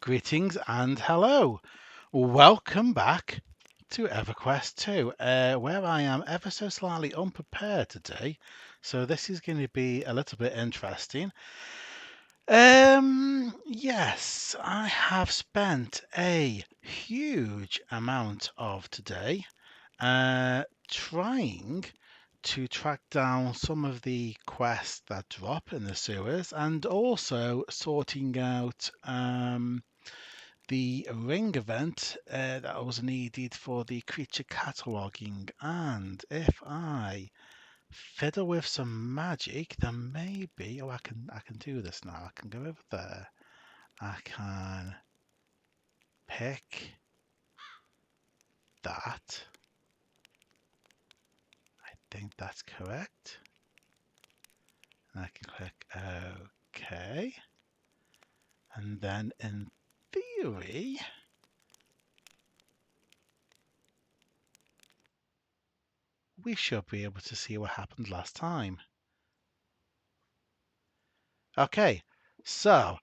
Greetings and hello. Welcome back to EverQuest II, where I am ever so slightly unprepared today. So this is going to be a little bit interesting. Yes, I have spent a huge amount of today trying to track down some of the quests that drop in the sewers and also sorting out the ring event that was needed for the creature cataloging. And if I fiddle with some magic, then maybe I can do this now. I can go over there. I can pick that. I think that's correct. And I can click OK. And then in theory, we should be able to see what happened last time. Okay, so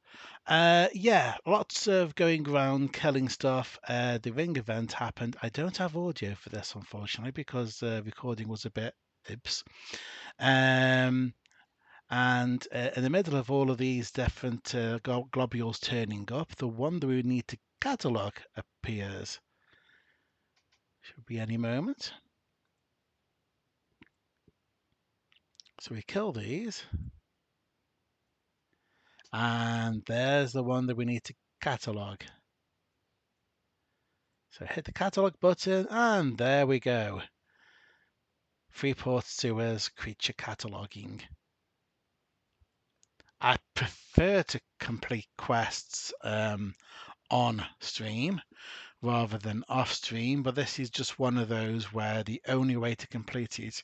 yeah, lots of going around, killing stuff. The ring event happened. I don't have audio for this, unfortunately, because the recording was a bit ibs. And in the middle of all of these different globules turning up, the one that we need to catalog appears. Should be any moment. So we kill these. And there's the one that we need to catalog. So hit the catalog button and there we go. Freeport Sewers creature cataloging. I prefer to complete quests on stream rather than off stream, but this is just one of those where the only way to complete it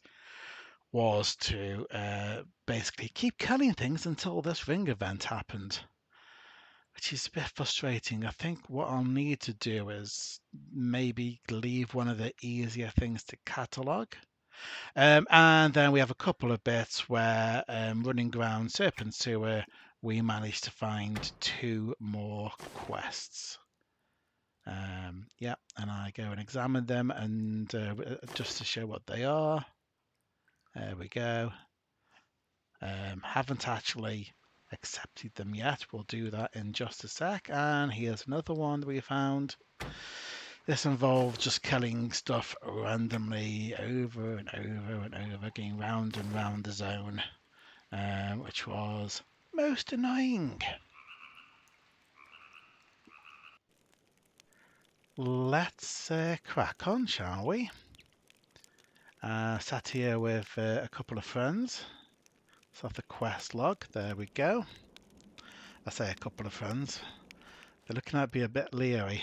was to basically keep killing things until this ring event happened, which is a bit frustrating. I think what I'll need to do is maybe leave one of the easier things to catalog. And then we have a couple of bits where running around Serpent Sewer, we managed to find 2 more quests. Yeah, and I go and examine them and just to show what they are. There we go. Haven't actually accepted them yet. We'll do that in just a sec. And here's another one that we found. This involved just killing stuff randomly over and over and over, going round and round the zone, which was most annoying. Let's crack on, shall we? Sat here with a couple of friends. So the quest log, there we go. I say a couple of friends. They're looking at me a bit leery.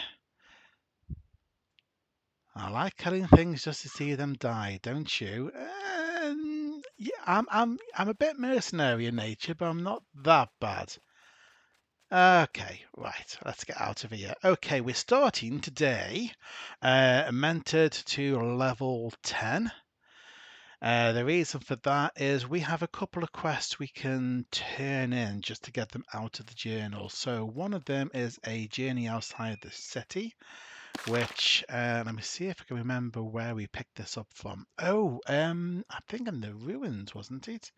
I like killing things just to see them die, don't you? Yeah, I'm a bit mercenary in nature, but I'm not that bad. Okay, right, let's get out of here. Okay, we're starting today, mentored to level 10. The reason for that is we have a couple of quests we can turn in just to get them out of the journal. So one of them is a journey outside the city, which let me see if I can remember where we picked this up from. Oh, I think in the ruins, wasn't it?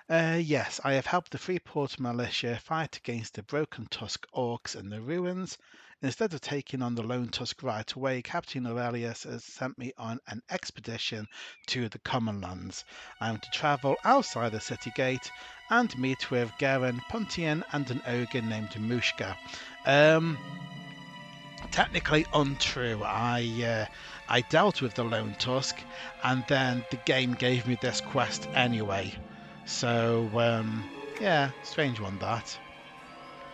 Yes, I have helped the Freeport militia fight against the Broken Tusk orcs in the ruins. Instead of taking on the Lone Tusk right away, Captain Aurelius has sent me on an expedition to the Common Lands. I am to travel outside the city gate and meet with Garen, Puntian, and an ogre named Mushka. Technically untrue. I dealt with the Lone Tusk, and then the game gave me this quest anyway. So yeah, strange one that.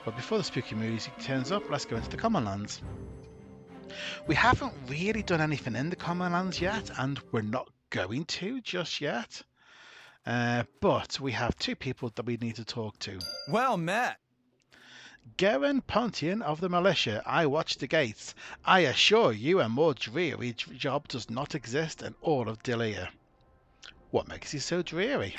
But before the spooky music turns up, let's go into the Common Lands. We haven't really done anything in the Common Lands yet, and we're not going to just yet. But we have 2 people that we need to talk to. Well met. Garen Pontian of the militia, I watch the gates. I assure you a more dreary job does not exist in all of Delia. What makes it so dreary?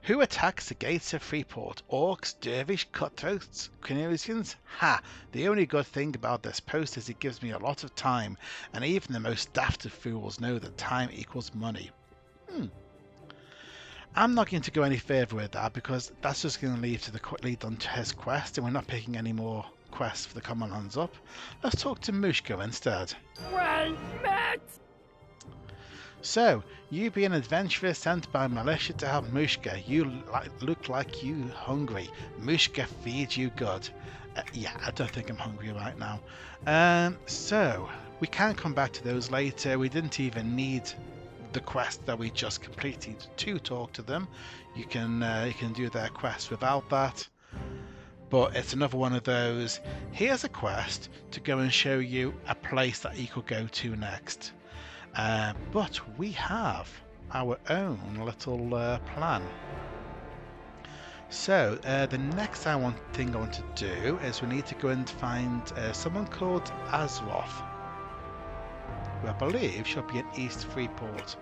Who attacks the gates of Freeport? Orcs, dervish, cutthroats, Qeynosians? Ha! The only good thing about this post is it gives me a lot of time, and even the most daft of fools know that time equals money. I'm not going to go any further with that because that's just going to lead on to his quest, and we're not picking any more quests for the common lands up. Let's talk to Mushka instead. Well met! So, you be an adventurer sent by militia to help Mushka. You look like you hungry. Mushka feeds you good. Yeah, I don't think I'm hungry right now. So, we can come back to those later. We didn't even need the quest that we just completed to talk to them. You can do their quest without that. But it's another one of those. Here's a quest to go and show you a place that you could go to next. But we have our own little plan. So the next thing I want to do is we need to go and find someone called Azroth, who I believe should be in East Freeport.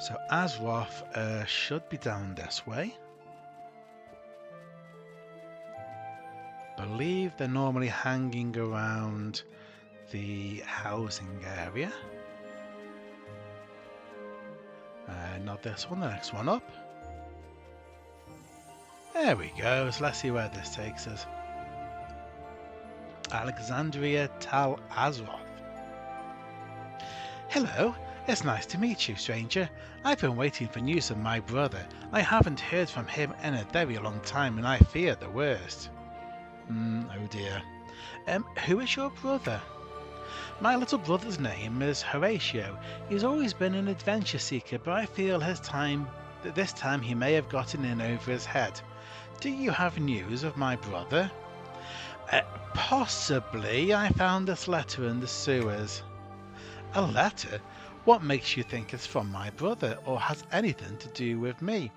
So Azroth should be down this way. Believe they're normally hanging around the housing area. Not this one, the next one up. There we go, so let's see where this takes us. Alexandria Tal Azroth. Hello. It's nice to meet you, stranger. I've been waiting for news of my brother. I haven't heard from him in a very long time, and I fear the worst. Oh dear. Who is your brother? My little brother's name is Horatio. He's always been an adventure seeker, but I feel this time he may have gotten in over his head. Do you have news of my brother? Possibly. I found this letter in the sewers. A letter? What makes you think it's from my brother or has anything to do with me?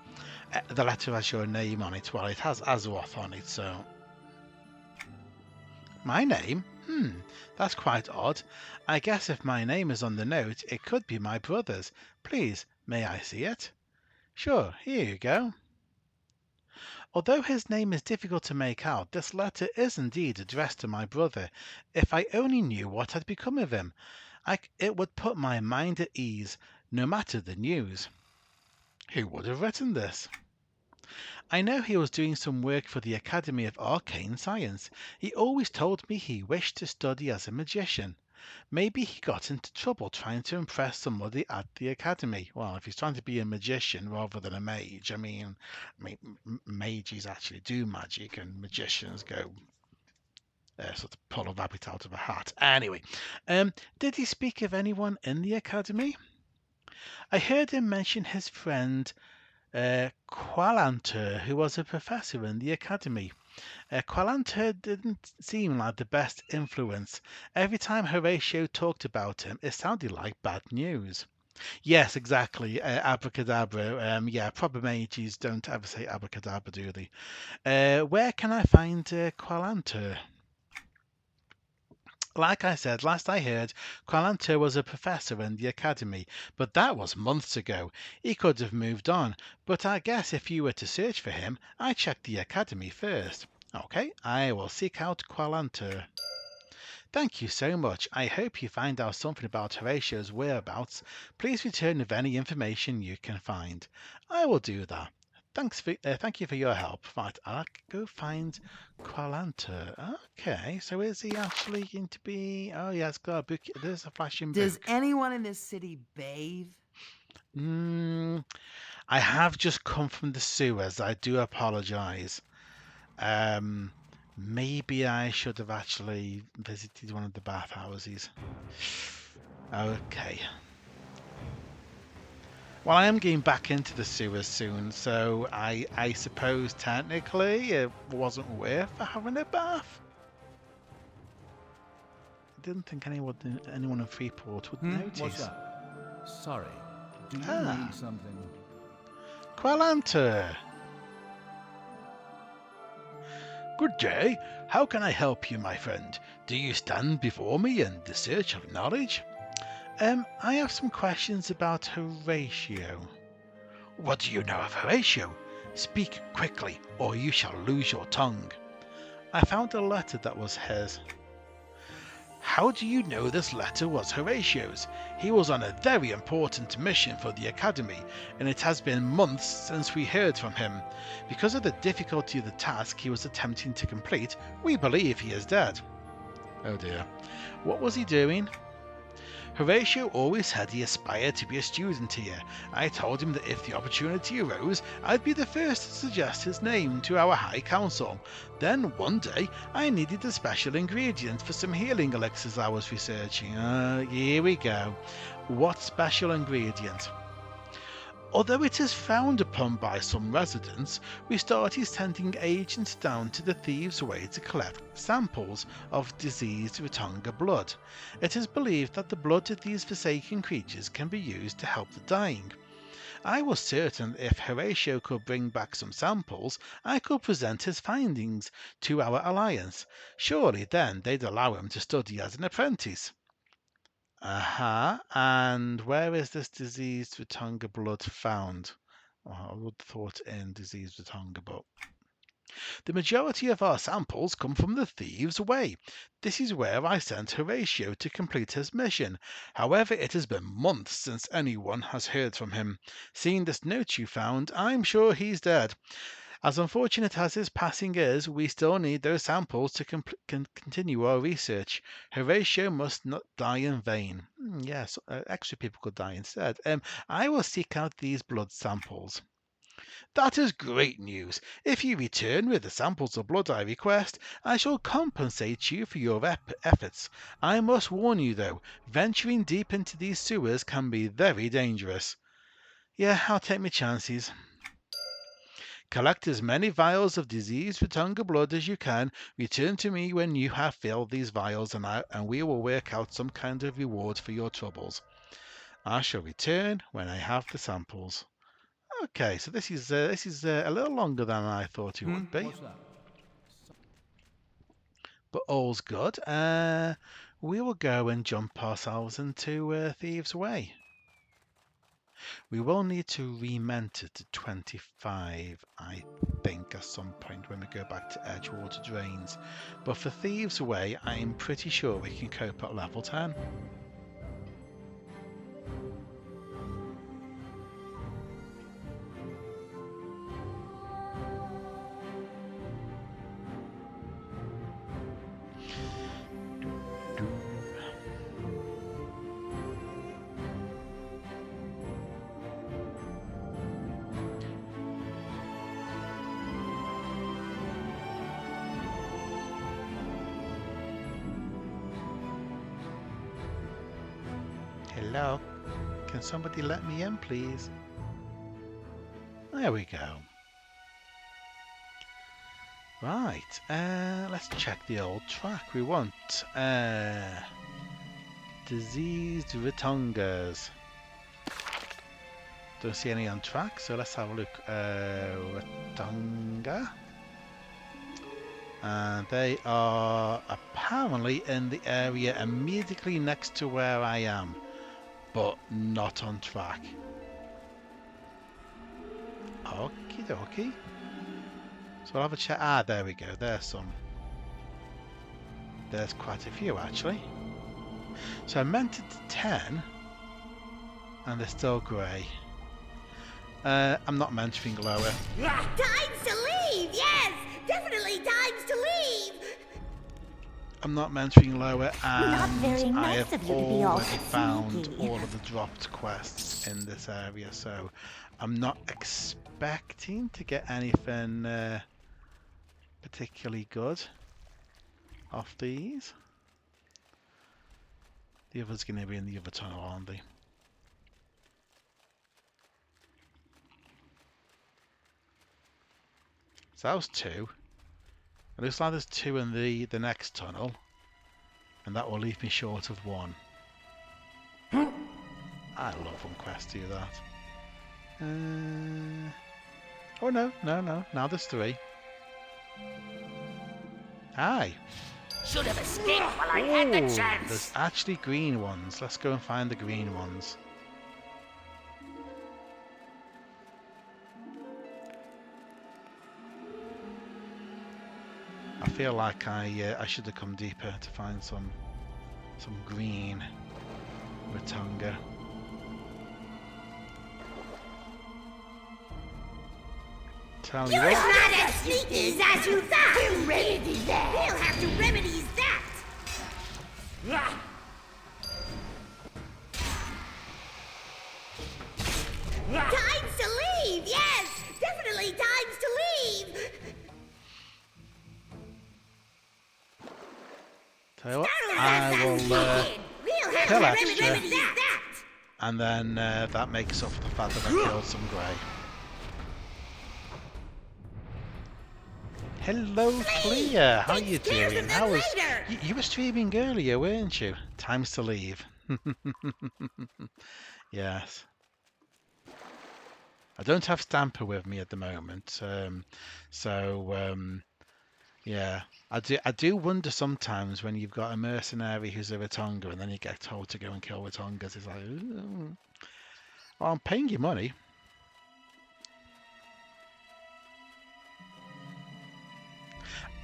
The letter has your name on it. Well, it has Azroth on it, so... My name? That's quite odd. I guess if my name is on the note, it could be my brother's. Please, may I see it? Sure, here you go. Although his name is difficult to make out, this letter is indeed addressed to my brother. If I only knew what had become of him, it would put my mind at ease, no matter the news. Who would have written this? I know he was doing some work for the Academy of Arcane Science. He always told me he wished to study as a magician. Maybe he got into trouble trying to impress somebody at the Academy. Well, if he's trying to be a magician rather than a mage, I mean mages actually do magic and magicians go sort of pull a rabbit out of a hat. Anyway, did he speak of anyone in the Academy? I heard him mention his friend Qualantur, who was a professor in the Academy. Qualantur didn't seem like the best influence. Every time Horatio talked about him, it sounded like bad news. Yes, exactly. Abracadabra. Yeah, proper mages don't ever say abracadabra, do they? Where can I find Qualantur? Like I said, last I heard, Qualantur was a professor in the Academy, but that was months ago. He could have moved on, but I guess if you were to search for him, I'd check the Academy first. Okay, I will seek out Qualantur. Thank you so much. I hope you find out something about Horatio's whereabouts. Please return with any information you can find. I will do that. Thank you for your help. Right, I'll go find Qualantur. Okay, so is he actually going to be... Oh, yeah, it's got a book. There's a flashing book. Does anyone in this city bathe? I have just come from the sewers. I do apologise. Maybe I should have actually visited one of the bathhouses. Okay. Well, I am getting back into the sewers soon, so I suppose technically it wasn't worth having a bath. I didn't think anyone in Freeport would notice. What's that? Sorry. Do you need something? Qualantur. Good day. How can I help you, my friend? Do you stand before me in the search of knowledge? I have some questions about Horatio. What do you know of Horatio? Speak quickly, or you shall lose your tongue. I found a letter that was his. How do you know this letter was Horatio's? He was on a very important mission for the Academy, and it has been months since we heard from him. Because of the difficulty of the task he was attempting to complete, we believe he is dead. Oh dear. What was he doing? Horatio always said he aspired to be a student here. I told him that if the opportunity arose, I'd be the first to suggest his name to our High Council. Then one day, I needed a special ingredient for some healing elixirs I was researching. Here we go. What special ingredient? Although it is frowned upon by some residents, we started sending agents down to the Thieves' Way to collect samples of diseased Ratonga blood. It is believed that the blood of these forsaken creatures can be used to help the dying. I was certain if Horatio could bring back some samples, I could present his findings to our alliance. Surely then they'd allow him to study as an apprentice. And where is this diseased Ratonga blood found? Well, I would have thought in diseased Ratonga, but the majority of our samples come from the Thieves' Way. This is where I sent Horatio to complete his mission. However, it has been months since anyone has heard from him. Seeing this note you found, I'm sure he's dead. As unfortunate as his passing is, we still need those samples to continue our research. Horatio must not die in vain. Yes, extra people could die instead. I will seek out these blood samples. That is great news. If you return with the samples of blood I request, I shall compensate you for your efforts. I must warn you, though, venturing deep into these sewers can be very dangerous. Yeah, I'll take my chances. Collect as many vials of diseased Ratonga blood as you can. Return to me when you have filled these vials, and we will work out some kind of reward for your troubles. I shall return when I have the samples. Okay, so this is a little longer than I thought it would be, What's that? but all's good. We will go and jump ourselves into Thieves' Way. We will need to re-mentor to 25, I think, at some point when we go back to Edgewater Drains. But for Thieves' Way, I am pretty sure we can cope at level 10. Hello? Can somebody let me in, please? There we go. Right, let's check the old track. We want diseased Ratongas. Don't see any on track, so let's have a look. Ratonga. And they are apparently in the area immediately next to where I am, but not on track. Okie dokie. So I'll have a check. Ah, there we go. There's some. There's quite a few actually. So I meant it to 10, and they're still grey. I'm not mentoring lower. Times to leave, yes! Definitely times to leave! I'm not mentoring lower, and Not very I nice have of you to be all already found sneaky. all of the dropped quests in this area, so I'm not expecting to get anything particularly good off these. The others going to be in the other tunnel, aren't they? So that was 2. It looks like there's 2 in the next tunnel, and that will leave me short of 1. I love when quests do that. Oh no, now there's 3. Hi. Should have escaped while I had the There's chance. actually green ones. Let's go and find the green ones. I feel like I should have come deeper to find some green Ratonga. Tell you You're what. not as sneaky as you thought. To remedy that. We'll have to remedy that. Time's to leave. Yes, definitely time's to leave. Tell you what. Startle I us, will we'll have kill to extra, remedy that. and then that makes up for the fact that I killed some grey. Hello, Clea. How you Take care doing? of How them was later. you were streaming earlier, weren't you? Time's to leave. Yes. I don't have Stamper with me at the moment, yeah. I do wonder sometimes when you've got a mercenary who's a Ratonga and then you get told to go and kill Ratongas. It's like, "Ooh, well, I'm paying you money."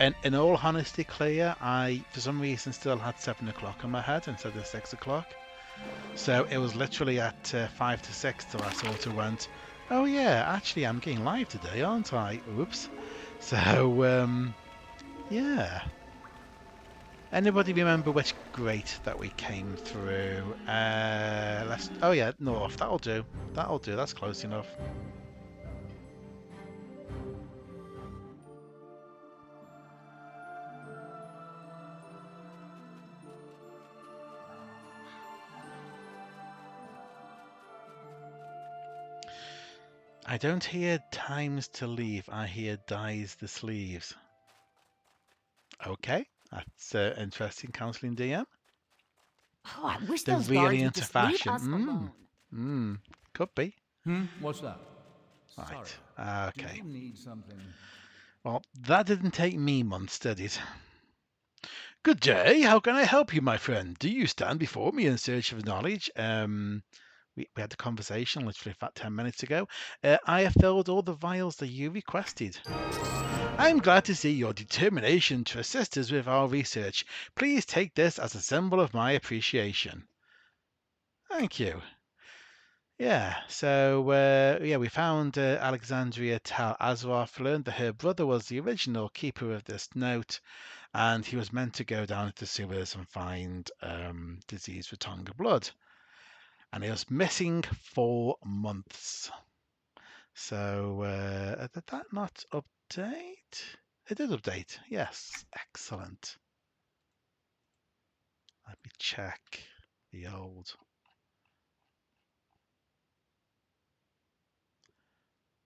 And in all honesty, Clea, I for some reason still had 7 o'clock on my head instead of 6 o'clock. So it was literally at 5 to 6 till I sort of went, oh yeah, actually I'm getting live today, aren't I? Oops. So, yeah. Anybody remember which grate that we came through? Oh yeah, north. That'll do. That'll do. That's close enough. I don't hear times to leave. I hear dies the sleeves. Okay, that's interesting, counselling DM. Oh, I wish They're those really guards would into just leave fashion. us alone. Could be. What's that? Sorry. Right. Do Okay. you need something? Well, that didn't take me months, did it? Good day. How can I help you, my friend? Do you stand before me in search of knowledge? We had the conversation literally about 10 minutes ago. I have filled all the vials that you requested. I'm glad to see your determination to assist us with our research. Please take this as a symbol of my appreciation. Thank you. Yeah, so we found Alexandria Tal Azroth, learned that her brother was the original keeper of this note, and he was meant to go down into the sewers and find disease with Tonga blood. And he was missing 4 months. So did that not update? It did update. Yes, excellent. Let me check the old.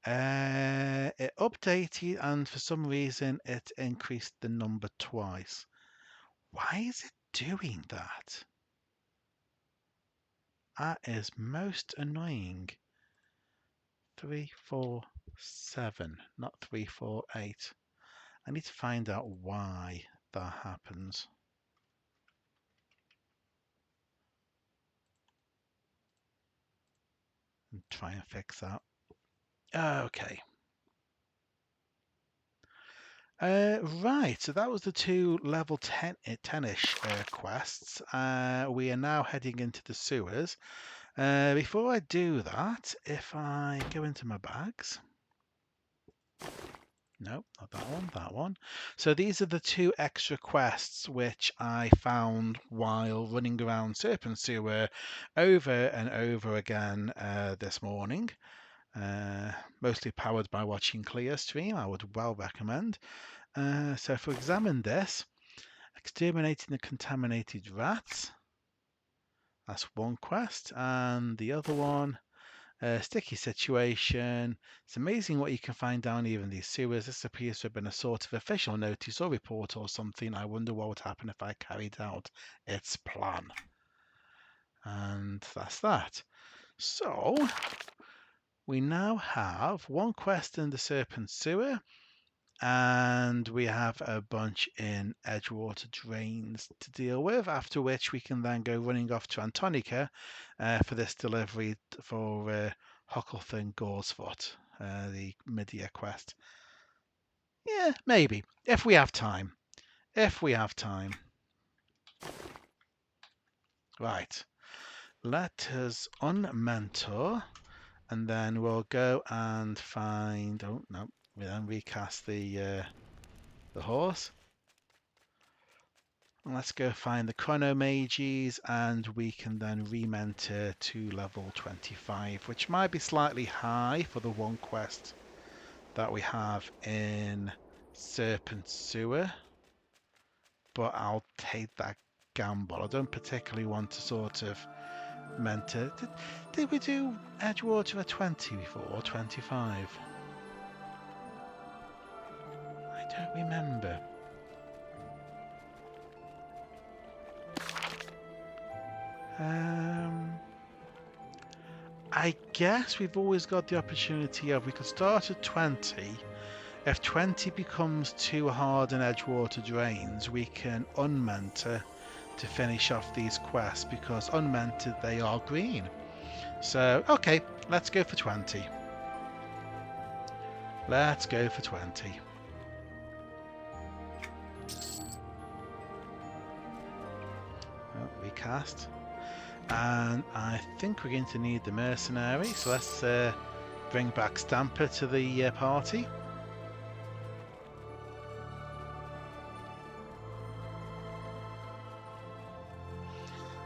It updated, and for some reason, it increased the number twice. Why is it doing that? That is most annoying. 347, not 348. I need to find out why that happens. And try and fix that. Okay. Right, so that was the 2 level 10-ish quests. We are now heading into the sewers. Before I do that, if I go into my bags. No, not that one, that one. So these are the 2 extra quests which I found while running around Serpent Sewer over and over again this morning. Mostly powered by watching Clear stream, I would well recommend. So if we examine this, exterminating the contaminated rats, that's one quest, and the other one, sticky situation. It's amazing what you can find down here in these sewers. This appears to have been a sort of official notice or report or something. I wonder what would happen if I carried out its plan. And that's that. So we now have 1 quest in the Serpent Sewer and we have a bunch in Edgewater drains to deal with, after which we can then go running off to Antonica for this delivery for Huckleton Goresfoot, the Midia quest. Yeah, maybe, if we have time. If we have time. Right. Let us unmentor, and then we'll go and find... Oh, no. We then recast the horse. Let's go find the Chronomages, and we can then rementor to level 25, which might be slightly high for the one quest that we have in Serpent Sewer. But I'll take that gamble. I don't particularly want to sort of mentor. Did we do Edgewater at 20 before, or 25? I don't remember. I guess we've always got the opportunity of, we could start at 20. If 20 becomes too hard in Edgewater drains, we can unmentor to finish off these quests, because unmentored they are green. So, okay, let's go for 20. Let's go for 20. Oh, recast. And I think we're going to need the mercenary, so let's bring back Stamper to the party.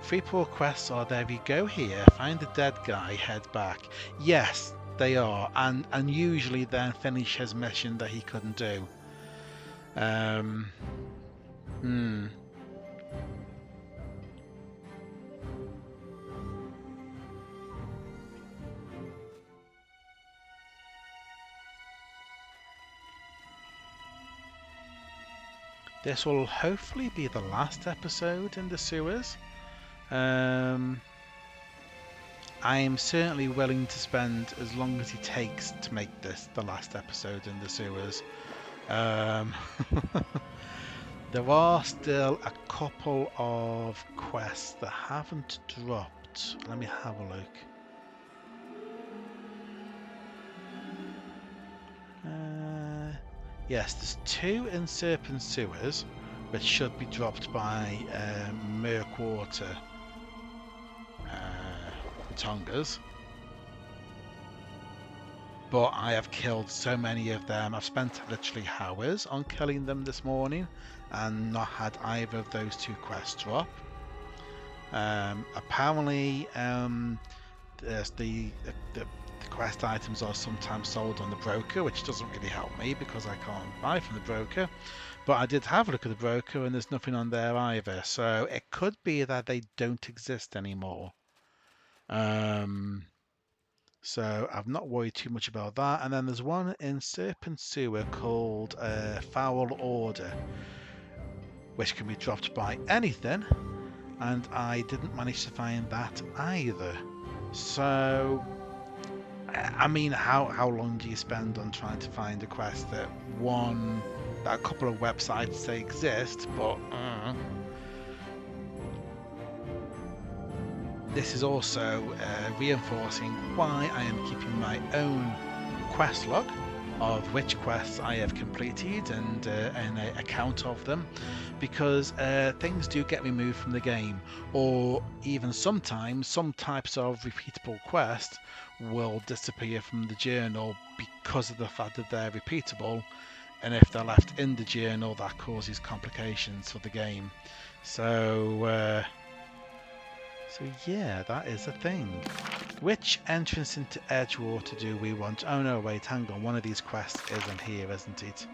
Free-Play quests are, there we go here. Find the dead guy, head back. Yes, they are, and usually then finish his mission that he couldn't do. This will hopefully be the last episode in the sewers. I am certainly willing to spend as long as it takes to make this the last episode in the sewers. There are still a couple of quests that haven't dropped. Let me have a look. Yes, there's 2 in Serpent Sewers, which should be dropped by Murkwater Tongas. But I have killed so many of them. I've spent literally hours on killing them this morning and not had either of those 2 quests drop. Apparently, the quest items are sometimes sold on the broker, which doesn't really help me because I can't buy from the broker. But I did have a look at the broker and there's nothing on there either. So it could be that they don't exist anymore. So I've not worried too much about that. And then there's one in Serpent Sewer called Foul Order, which can be dropped by anything. And I didn't manage to find that either. So, I mean, how long do you spend on trying to find a quest that a couple of websites say exist, but this is also reinforcing why I am keeping my own quest log of which quests I have completed and an account of them, because things do get removed from the game, or even sometimes some types of repeatable quests will disappear from the journal because of the fact that they're repeatable, and if they're left in the journal that causes complications for the game. So yeah, that is a thing. Which entrance into Edgewater do we want? Oh no, wait, hang on. One of these quests isn't here, isn't it?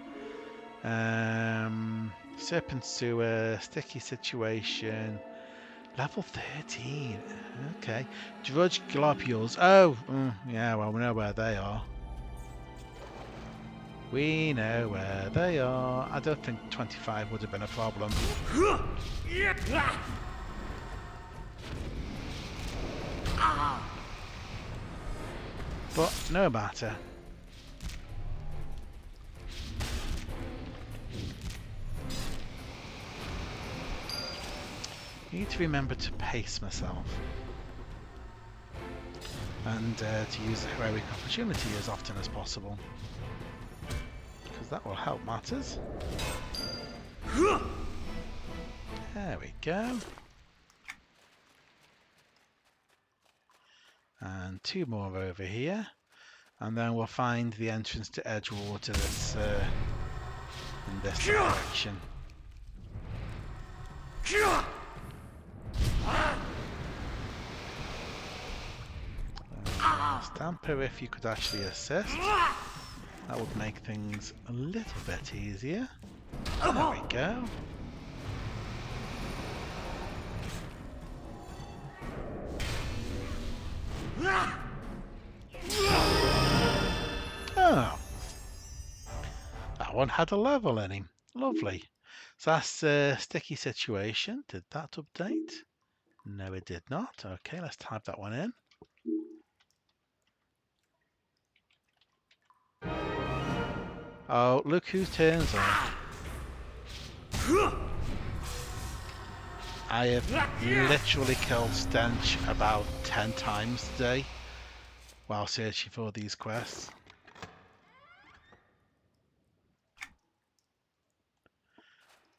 Serpent Sewer, Sticky Situation, level 13. Okay. Drudge Globules. Oh, yeah, well, we know where they are. We know where they are. I don't think 25 would have been a problem. But no matter. need to remember to pace myself. And to use the heroic opportunity as often as possible. Because that will help matters. There we go. And 2 more over here. And then we'll find the entrance to Edgewater that's in this direction. Stamper, if you could actually assist, that would make things a little bit easier. There we go. Oh, that one had a level in him. Lovely. So that's a sticky situation. Did that update? No, it did not. Okay, let's type that one in. Oh, look who turns up. I have literally killed Stench about 10 times today while searching for these quests.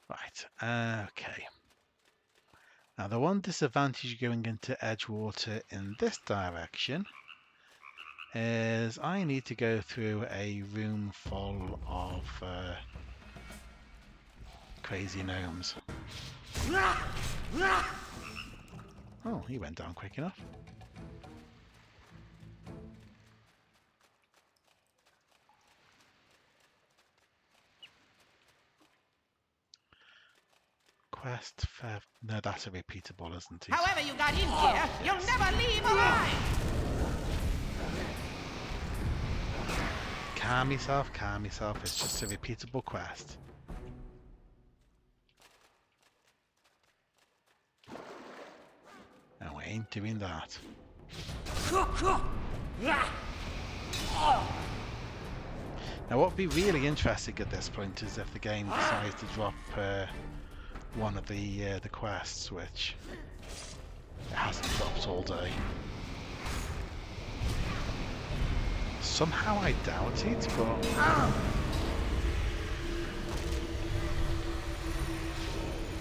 Right, okay. Now the one disadvantage going into Edgewater in this direction is I need to go through a room full of crazy gnomes. Oh, he went down quick enough. Quest for... No, that's a repeatable, isn't it? However you got in here, you'll never leave alive! Calm yourself, calm yourself. It's just a repeatable quest. No, we ain't doing that. Now, what would be really interesting at this point is if the game decides to drop one of the quests, which it hasn't dropped all day. Somehow I doubt it, but...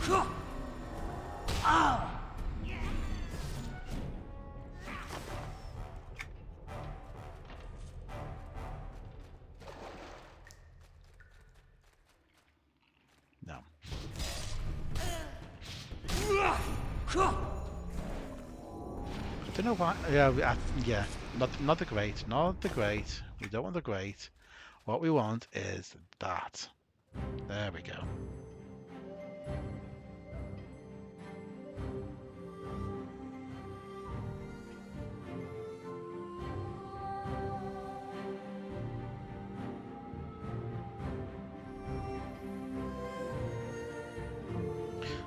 No. I don't know why. Yeah, not the great, not the great. We don't want the great. What we want is that. There we go.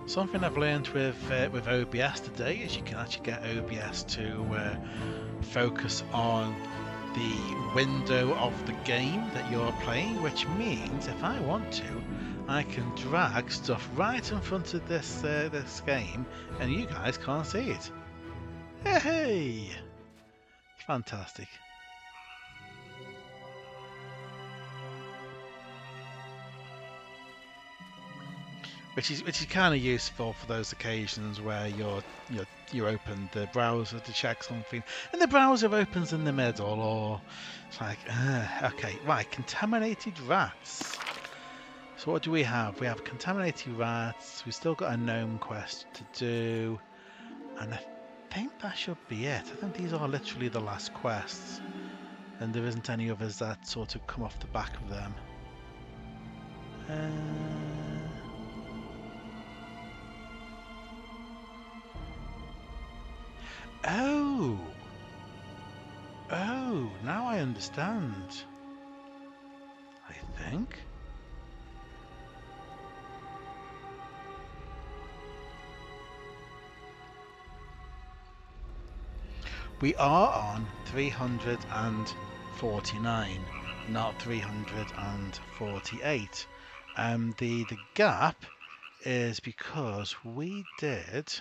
Something I've learned with OBS today is you can actually get OBS to focus on the window of the game that you're playing, which means if I want to, I can drag stuff right in front of this this game, and you guys can't see it. Hey, fantastic! Which is kind of useful for those occasions where you open the browser to check something and the browser opens in the middle, or it's like okay, right, contaminated rats. So what do we have? We have contaminated rats. We've still got a gnome quest to do, and I think that should be it. I think these are literally the last quests, and there isn't any others that sort of come off the back of them. Oh, now I understand. I think. We are on 349, not 348. The gap is because we did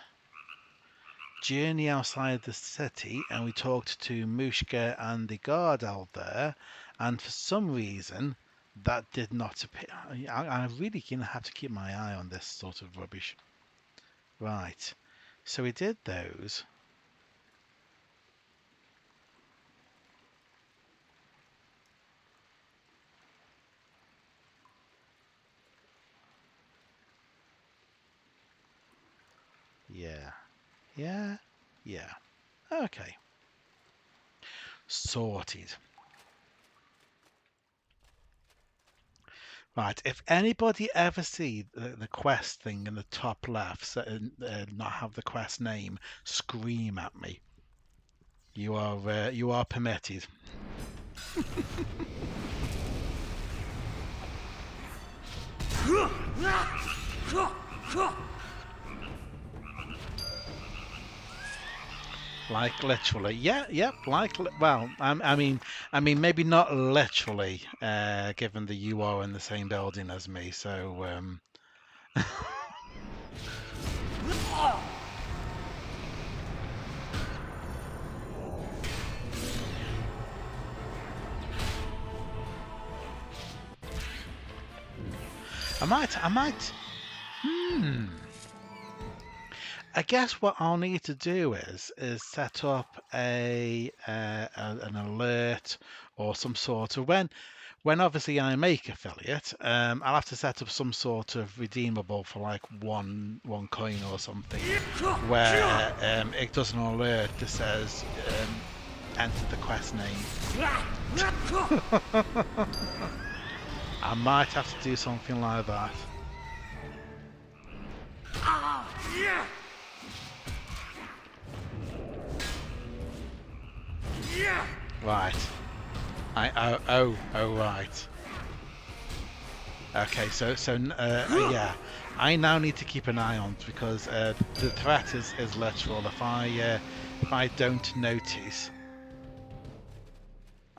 journey outside the city, and we talked to Mushka and the guard out there, and for some reason that did not appear. I'm really gonna have to keep my eye on this sort of rubbish. Right, so we did those. Yeah, yeah, yeah. Okay, sorted. Right, if anybody ever see the quest thing in the top left, not have the quest name, scream at me. You are permitted. Like literally, yeah, yep. Well, I mean, maybe not literally, given that you are in the same building as me. So, I might. I guess what I'll need to do is set up an alert or some sort of when obviously I make affiliate, I'll have to set up some sort of redeemable for like one coin or something, where it does an alert that says enter the quest name. I might have to do something like that. Right. Oh right. Okay, yeah, I now need to keep an eye on it because the threat is literal. If I don't notice,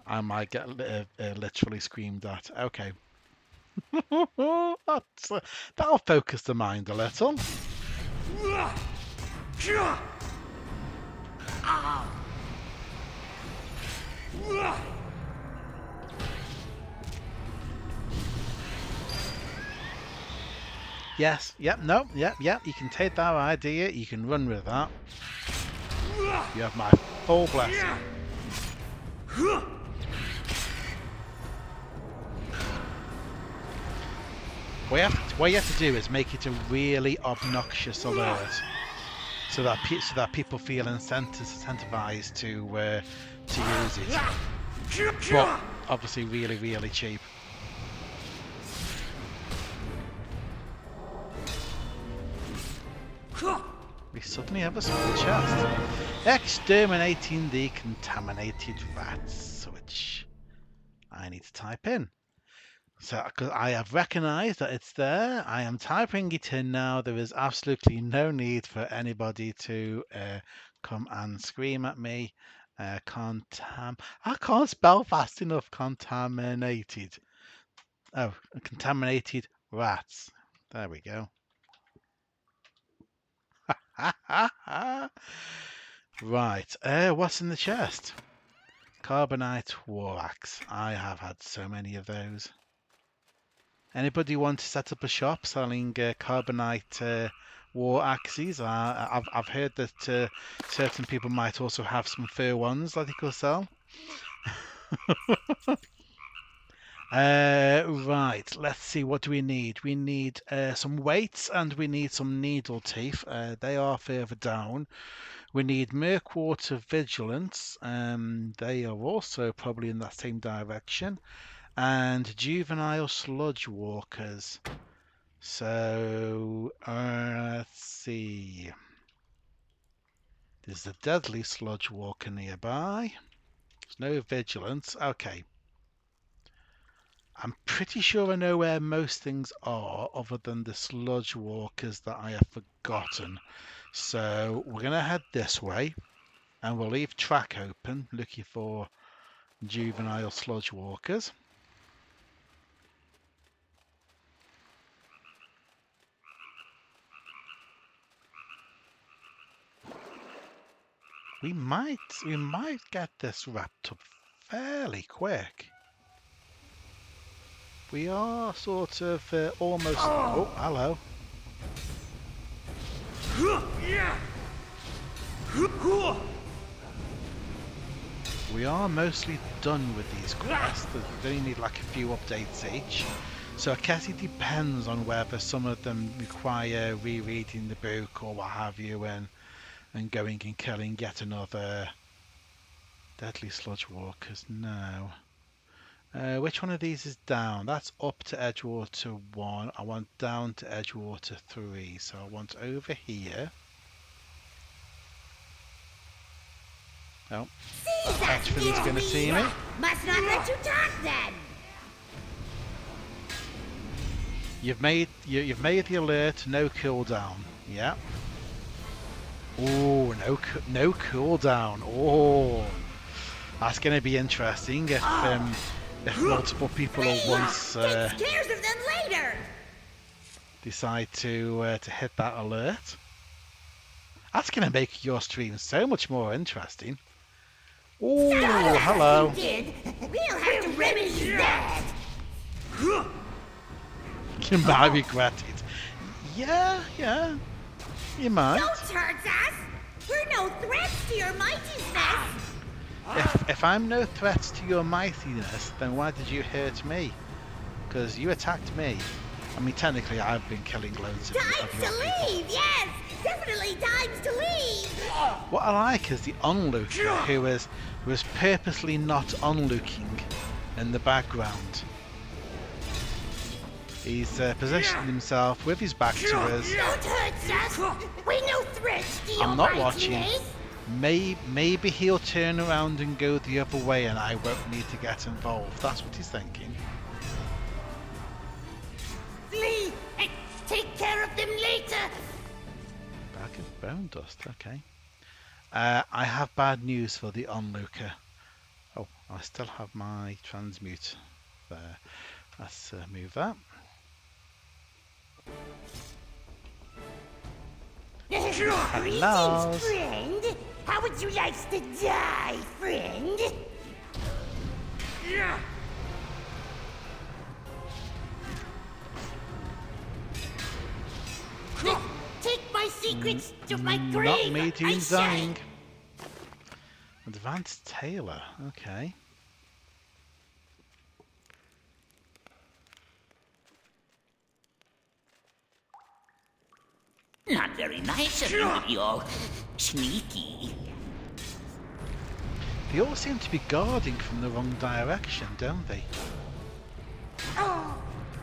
I might get literally screamed at. Okay, that'll focus the mind a little. Yes, yep, no, yep. You can take that idea, you can run with that. You have my full blessing. What you have to do is make it a really obnoxious alert, so that people feel incentivized to use it. But obviously, really cheap. We suddenly have a small chest. Exterminating the contaminated rats, which I need to type in. So, because I have recognised that it's there, I am typing it in now. There is absolutely no need for anybody to come and scream at me. I can't spell fast enough. Contaminated. Oh, contaminated rats. There we go. Right. What's in the chest? Carbonite war axe. I have had so many of those. Anybody want to set up a shop selling carbonite war axes? I've heard that certain people might also have some fur ones that they could sell. Right, let's see, what do we need? We need some weights and we need some needle teeth. They are further down. We need Murkwater Vigilance. They are also probably in that same direction. And Juvenile Sludge Walkers. So, let's see. There's a Deadly Sludge Walker nearby. There's no Vigilance. Okay. I'm pretty sure I know where most things are, other than the Sludge Walkers that I have forgotten. So, we're going to head this way. And we'll leave track open, looking for Juvenile Sludge Walkers. we might get this wrapped up fairly quick. We are sort of almost. Oh, hello. We are mostly done with these quests. They only need like a few updates each. So I guess it depends on whether some of them require rereading the book or what have you, and going and killing yet another deadly sludge walkers. No. Which one of these is down? That's up to Edgewater 1. I want down to Edgewater 3. So I want over here. Oh, that Patchman's going to see me. Must not let you talk then. You've made the alert. No cooldown. Yeah. Oh, no cooldown. Oh, that's going to be interesting if multiple people at once Take cares of them later. decide to hit that alert. That's going to make your stream so much more interesting. Oh, hello. Did we'll have to remedy that. You might regret it. Yeah, you might. Don't hurt us. We're no threats to your mightiness. If I'm no threats to your mightiness, then why did you hurt me? Because you attacked me. I mean, technically, I've been killing loads of Times your to people. leave. Yes, definitely times to leave. What I like is the onlooker who was purposely not onlooking in the background. He's positioned himself with his back to us. Don't hurt us. We're no threats to your I'm not watching. mightiness. Maybe he'll turn around and go the other way and I won't need to get involved. That's what he's thinking. Flee and take care of them later. Bag of bone dust, okay. I have bad news for the onlooker. Oh, I still have my transmute there. Let's move that. Hello. Greetings, friend. How would you like to die, friend? Take my secrets to my grave. Not me I doing say. dying. Advanced Tailor, okay. Not very nice of you to be all sneaky. They all seem to be guarding from the wrong direction, don't they?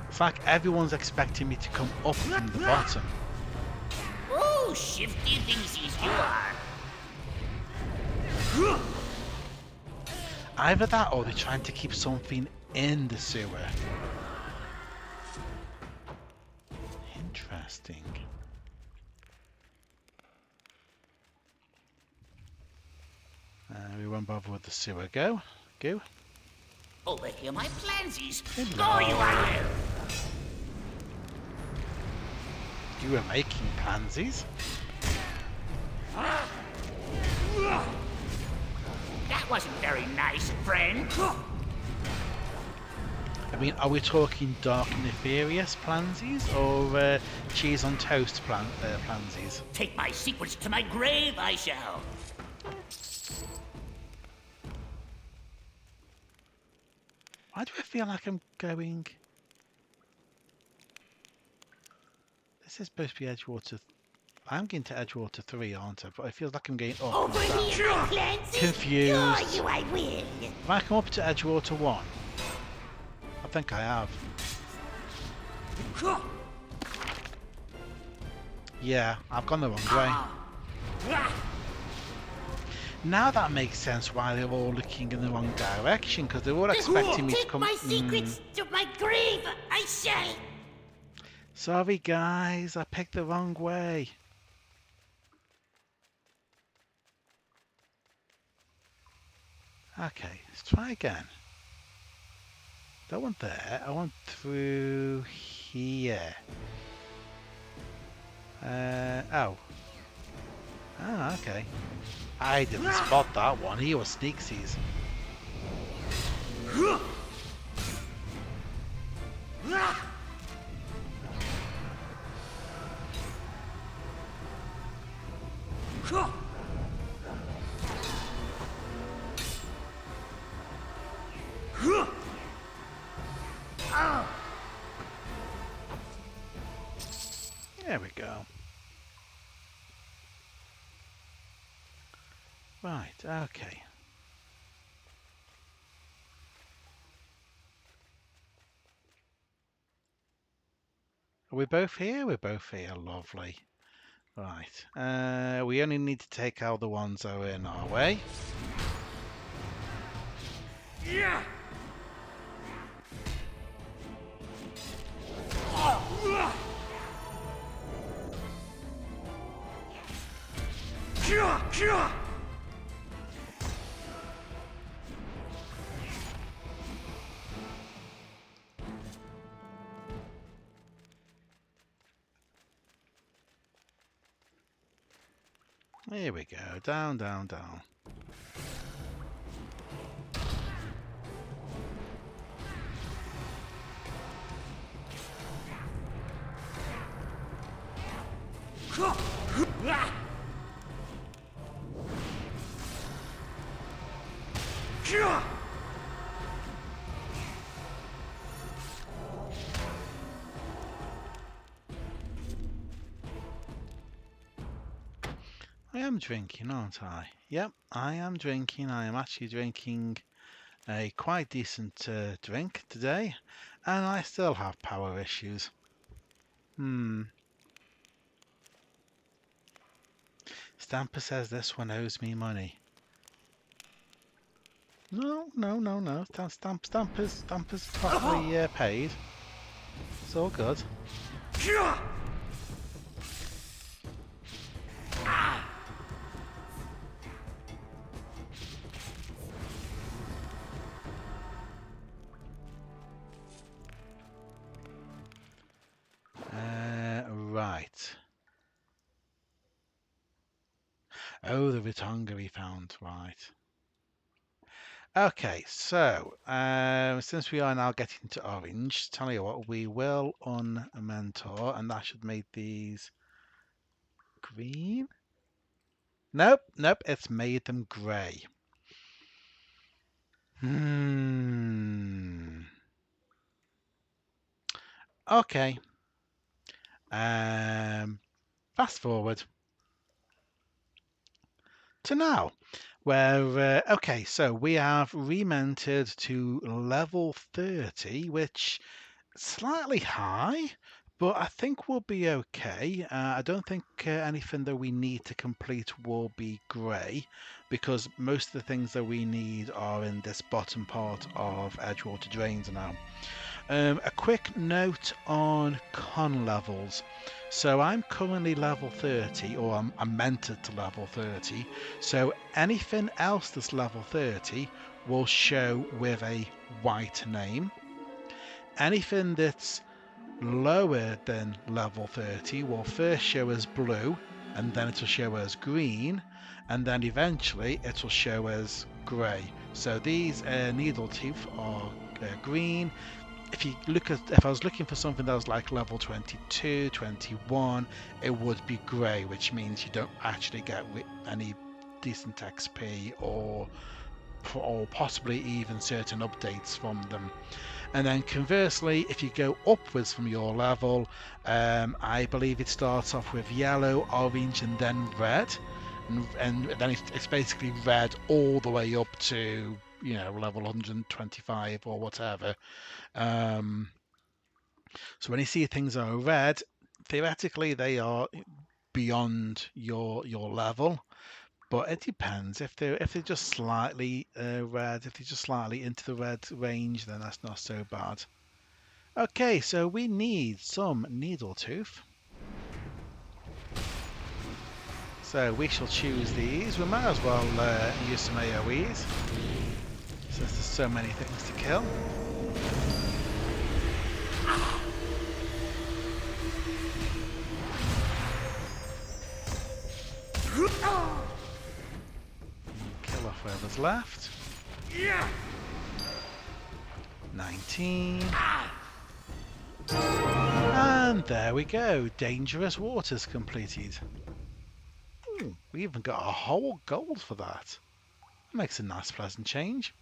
It's like everyone's expecting me to come up from the bottom. Oh, shifty thingsies you are. Either that or they're trying to keep something in the sewer. Interesting. We won't bother with the sewer. Go. Over here, my plansies. Hello. Go, you are. You were making pansies. That wasn't very nice, friend. I mean, are we talking dark nefarious pansies or cheese on toast pansies? Take my secrets to my grave, I shall. Why do I feel like I'm going? This is supposed to be Edgewater. I'm getting to Edgewater 3, aren't I? But it feels like I'm going up. Over and down. here, my Clancy. Confused. Sure you I will. Have I come up to Edgewater 1? I think I have. Yeah, I've gone the wrong way. Now that makes sense why they're all looking in the wrong direction, because they're all expecting me to Take come. my secrets to my grave, I say. Sorry guys, I picked the wrong way. Okay, let's try again. Don't want there, I want through here. Oh. Ah, okay. I didn't spot that one. He was sneaksies. There we go. Right, okay. Are we both here? We're both here, lovely. Right, we only need to take out the ones that are in our way. Yeah. Here we go. Down, down, down. I am drinking, aren't I? Yep, I am drinking. I am actually drinking a quite decent drink today, and I still have power issues. Stamper says this one owes me money. No. Stamper's properly paid. It's all good. Right. Oh, the Ritonga we found. Right. Okay, so since we are now getting to orange, tell you what, we will unmentor, and that should make these green. Nope, it's made them grey. Okay. Fast forward to now, where okay, so we have remounted to level 30, which slightly high, but I think we'll be okay. I don't think anything that we need to complete will be grey, because most of the things that we need are in this bottom part of Edgewater Drains now. A quick note on con levels. So I'm currently level 30, or I'm mentored to level 30. So anything else that's level 30 will show with a white name. Anything that's lower than level 30 will first show as blue, and then it will show as green, and then eventually it will show as grey. So these needle teeth are green. If I was looking for something that was like level 22, 21, it would be grey, which means you don't actually get any decent XP or possibly even certain updates from them. And then conversely, if you go upwards from your level, I believe it starts off with yellow, orange, and then red, and then it's basically red all the way up to, you know, level 125 or whatever. So when you see things that are red, theoretically they are beyond your level, but it depends. If they're just slightly red, if they're just slightly into the red range, then that's not so bad. Okay, so we need some needle tooth. So we shall choose these. We might as well use some AoEs, since there's so many things to kill. Kill off whoever's left. 19. And there we go. Dangerous Waters completed. Ooh, we even got a whole gold for that. That makes a nice pleasant change.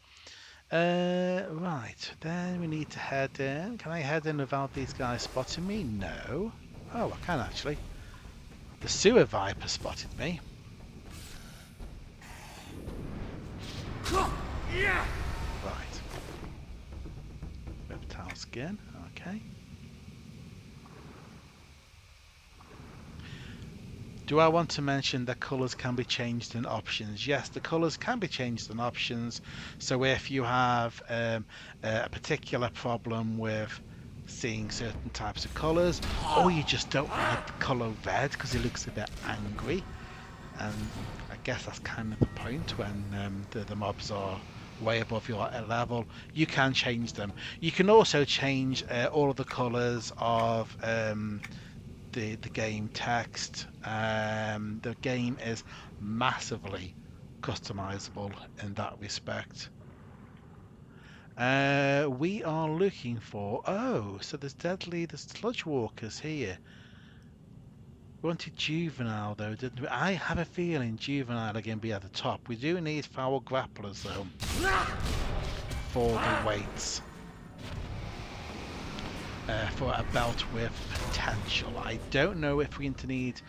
Right, then we need to head in. Can I head in without these guys spotting me? No. Oh, I can actually. The sewer viper spotted me. Right. Reptile skin, okay. Do I want to mention that colours can be changed in options? Yes, the colours can be changed in options. So if you have a particular problem with seeing certain types of colours, or you just don't like the colour red because it looks a bit angry, and I guess that's kind of the point when the mobs are way above your level, you can change them. You can also change all of the colours of the game text. The game is massively customizable in that respect. We are looking for... Oh, so there's sludge walkers here. We wanted juvenile though, didn't we? I have a feeling juvenile are going to be at the top. We do need foul grapplers though for the weights. For a belt with potential. I don't know if we're going to need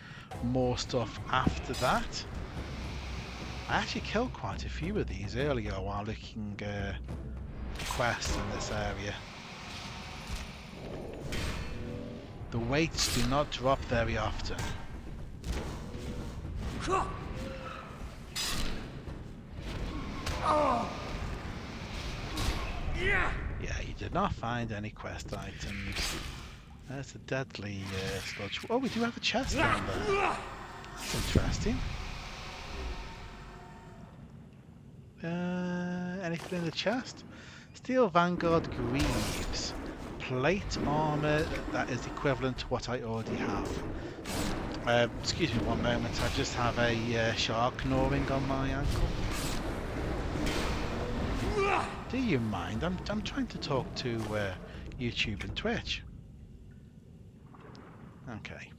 more stuff after that. I actually killed quite a few of these earlier while looking for quests in this area. The weights do not drop very often. Yeah, you did not find any quest items. There's a deadly sludge. Oh, we do have a chest down there. That's interesting. Anything in the chest? Steel Vanguard Greaves. Plate armor that is equivalent to what I already have. Excuse me one moment, I just have a shark gnawing on my ankle. Do you mind? I'm trying to talk to YouTube and Twitch. Okay.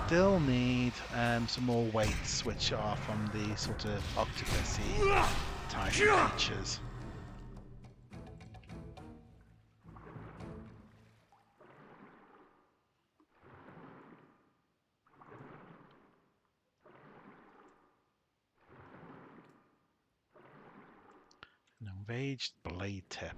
Still need some more weights, which are from the sort of octopusy type creatures. An enraged blade tip.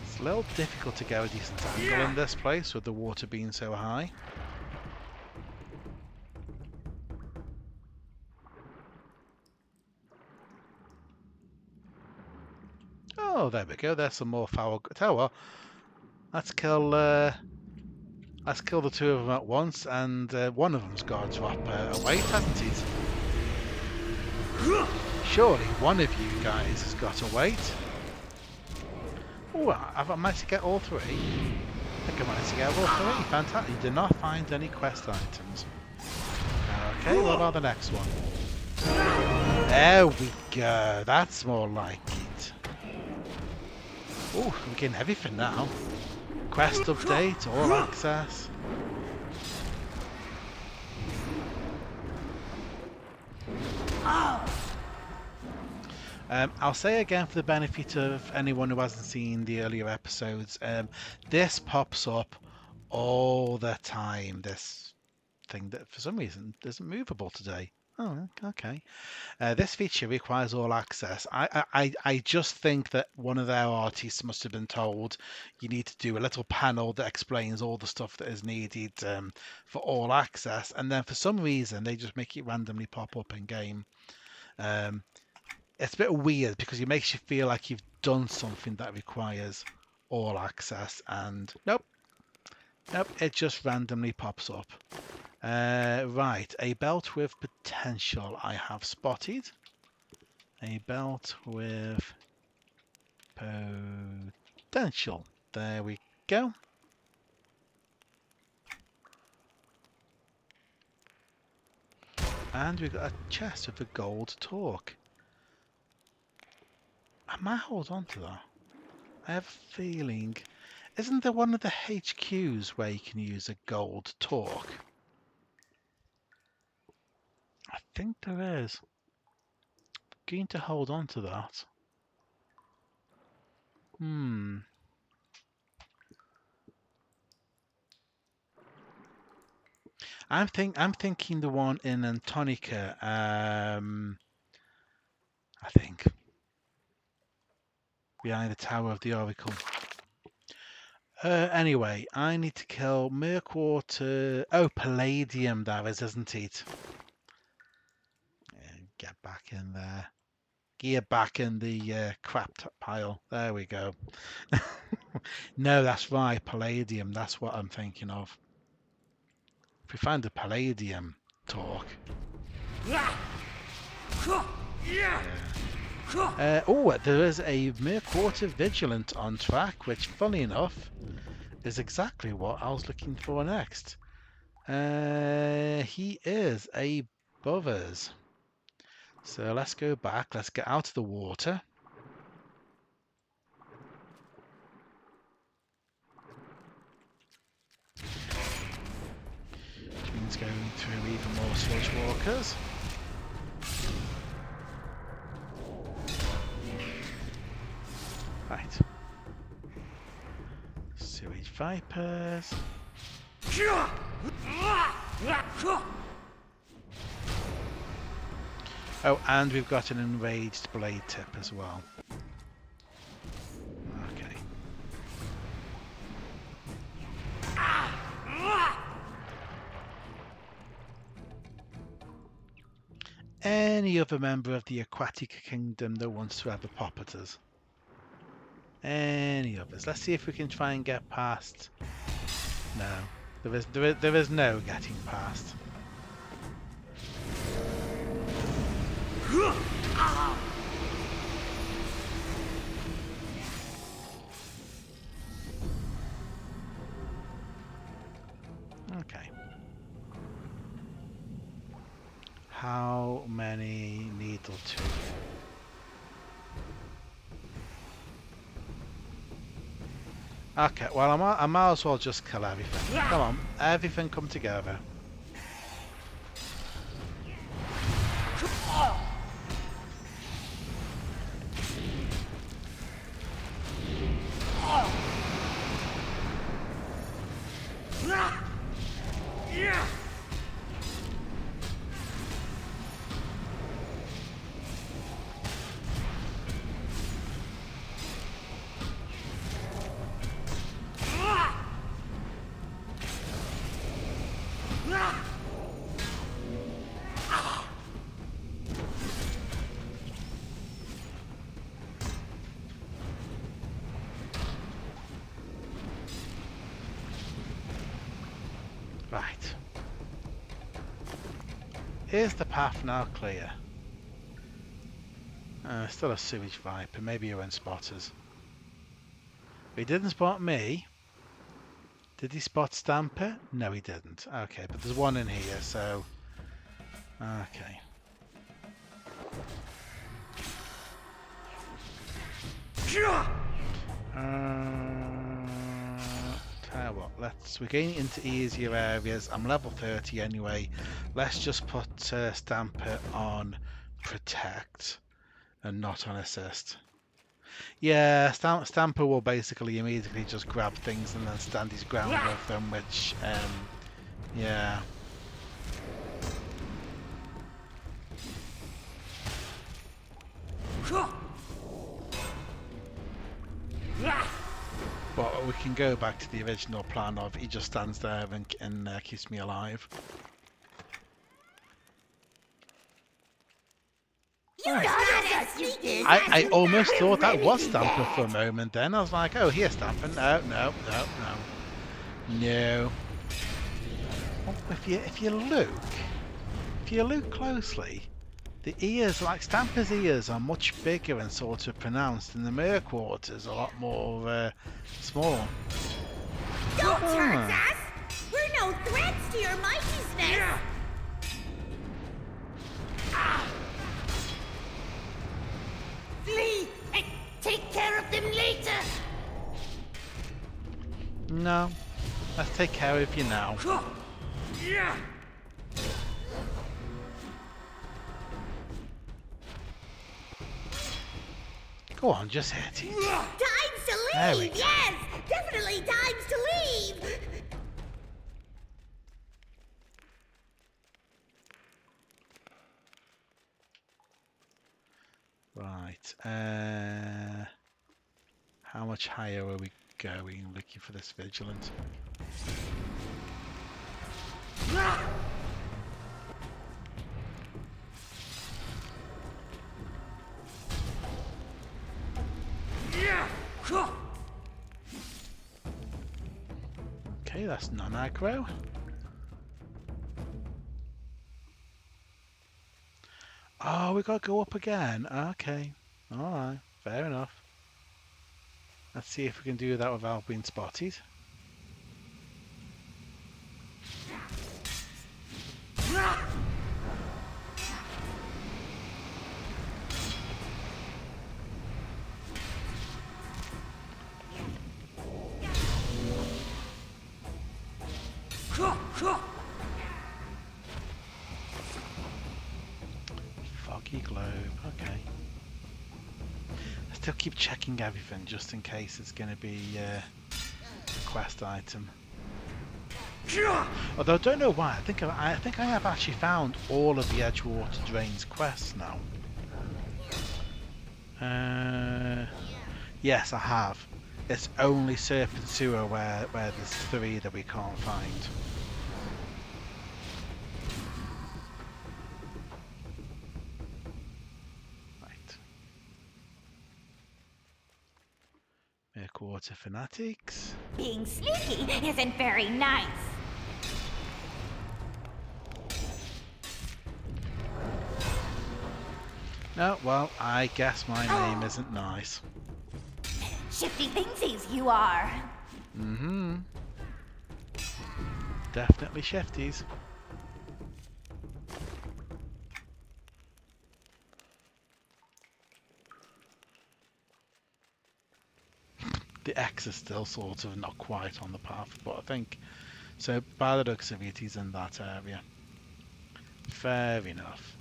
It's a little difficult to get a decent angle in this place with the water being so high. Oh, there we go. There's some more foul. Tell you what, let's kill the two of them at once, and one of them's got to drop a weight, hasn't it? Surely one of you guys has got a weight. Oh, have I managed to get all three? I think I managed to get all three. Fantastic. You did not find any quest items. Okay, what about the next one? There we go. That's more like it. Oh, we're getting everything now. Quest update, all access. I'll say again for the benefit of anyone who hasn't seen the earlier episodes, this pops up all the time, this thing that for some reason isn't movable today. Oh, okay. This feature requires all access. I just think that one of their artists must have been told you need to do a little panel that explains all the stuff that is needed for all access, and then for some reason they just make it randomly pop up in game. It's a bit weird because it makes you feel like you've done something that requires all access, and nope, it just randomly pops up. Right, a belt with potential I have spotted. A belt with potential. There we go. And we've got a chest with a gold torque. I might hold on to that. I have a feeling... Isn't there one of the HQs where you can use a gold torque? I think there is. Going to hold on to that. I'm thinking the one in Antonica. I think behind the Tower of the Oracle. Anyway, I need to kill Merkwater. Oh, Palladium, that is, isn't it? Yeah, get back in there. Gear back in the crap pile. There we go. No, that's right. Palladium. That's what I'm thinking of. If we find a Palladium talk. Oh, there is a Merkwater Vigilant on track, which, funny enough, is exactly what I was looking for next. He is above us. So let's go back. Let's get out of the water. Which means going through even more sludge walkers. Right. Sewage vipers. Oh, and we've got an enraged blade tip as well. Okay. Any other member of the aquatic kingdom that wants to have a pop at us? Any others? Let's see if we can try and get past. No, there is no getting past. Okay. How many needle tooth? Okay, well I might as well just kill everything. Come on, everything come together. Right. Is the path now clear? Still a sewage viper. Maybe he won't spot us. But he didn't spot me. Did he spot Stamper? No, he didn't. Okay, but there's one in here, so... Okay. Tell you what, we're getting into easier areas. I'm level 30 anyway. Let's just put Stamper on Protect and not on Assist. Yeah, Stamper will basically immediately just grab things and then stand his ground with them, which, yeah. But we can go back to the original plan of he just stands there and keeps me alive. I almost thought that was Stamper for a moment then. I was like, oh, here's Stamper. No. No. Well, if you look closely, The ears, like Stamper's ears, are much bigger and sort of pronounced, and the Merquarter's a lot more small. Don't hurt us! We're no threats to your mightiness! Flee and take care of them later. No, let's take care of you now. Go on, just hit it. Time's to There we leave! go. Yes! Definitely time's to leave! Right. How much higher are we going looking for this vigilant? Okay, that's non-aggro. Oh, we gotta go up again. Okay. Alright, fair enough. Let's see if we can do that without being spotted. Foggy globe, okay. I still keep checking everything just in case it's going to be a quest item. Although I don't know why. I think I have actually found all of the Edgewater Drains quests now. Yes, I have. It's only Serpent Sewer where there's 3 that we can't find. Right. Merquarter Fanatics. Being sneaky isn't very nice. No, well, I guess my name isn't nice. Shifty thingsies you are. Mm-hmm. Definitely shifties. The X is still sort of not quite on the path, but I think so. By the looks of it, he's in that area. Fair enough.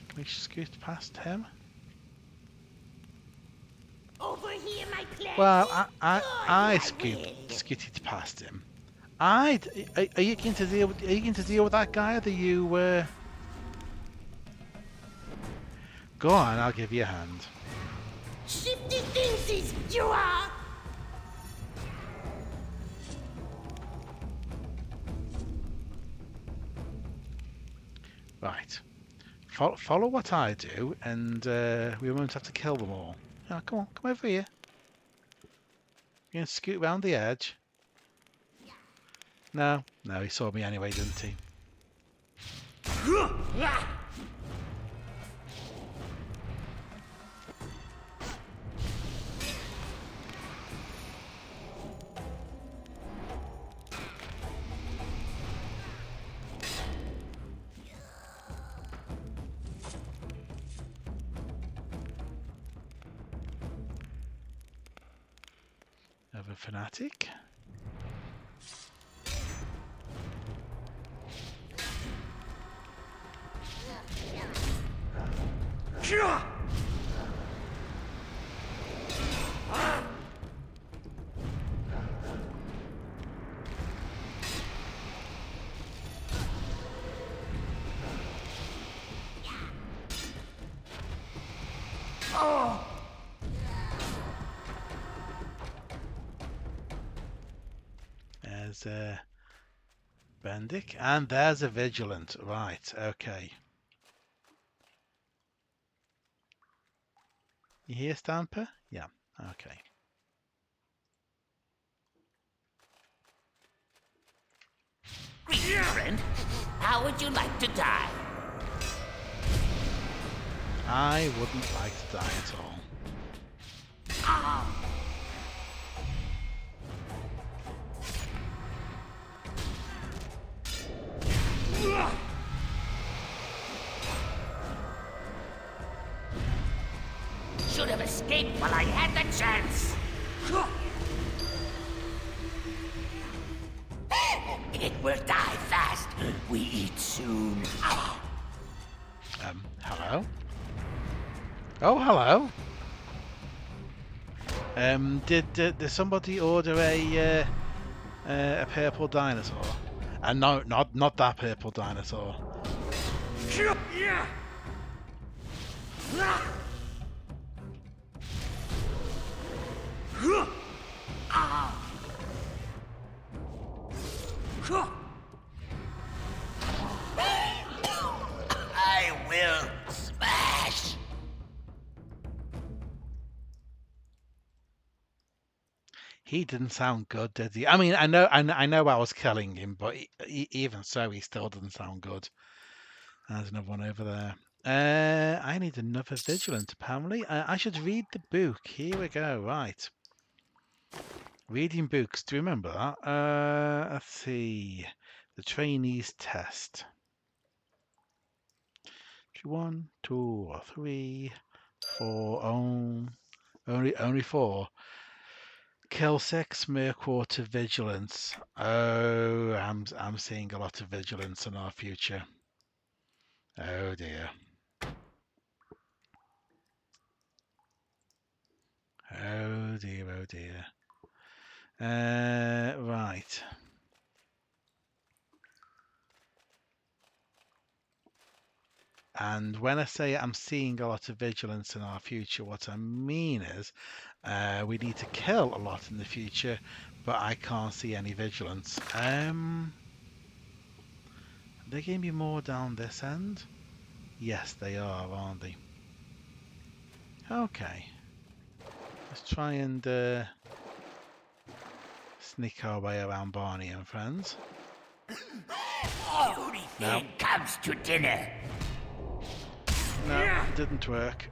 Can we scoot past him? Over here, my plan. Well, I scooted past him. Are you going to deal with? Are you going to deal with that guy? Or do you? Go on, I'll give you a hand. Shifty thingsies, you are! Right. Follow what I do, and we won't have to kill them all. Oh, come on, come over here. You gonna scoot round the edge? No, he saw me anyway, didn't he? Of a fanatic. There's a Bendick, and there's a Vigilant. Right, okay. You hear Stamper? Yeah, okay. Greetings, friend. How would you like to die? I wouldn't like to die at all. Should have escaped while I had the chance. It will die fast. We eat soon. Hello? Oh, hello. Did somebody order a purple dinosaur? And no, not that purple dinosaur. I will smash. He didn't sound good, did he? I mean, I know I was killing him, but even so, he still doesn't sound good. There's another one over there. I need another vigilant, apparently. I should read the book. Here we go. Right. Reading books. Do you remember that? Let's see. The trainees test. 1, 2, 3, 4. Oh, only 4. Kill 6, Merkwater vigilance. Oh, I'm seeing a lot of vigilance in our future. Oh dear. Oh dear, oh dear. Right. And when I say I'm seeing a lot of vigilance in our future, what I mean is we need to kill a lot in the future, but I can't see any vigilance. Are they going to be more down this end? Yes, they are, aren't they? Okay. Let's try and sneak our way around Barney and friends. Everything comes to dinner. No, didn't work.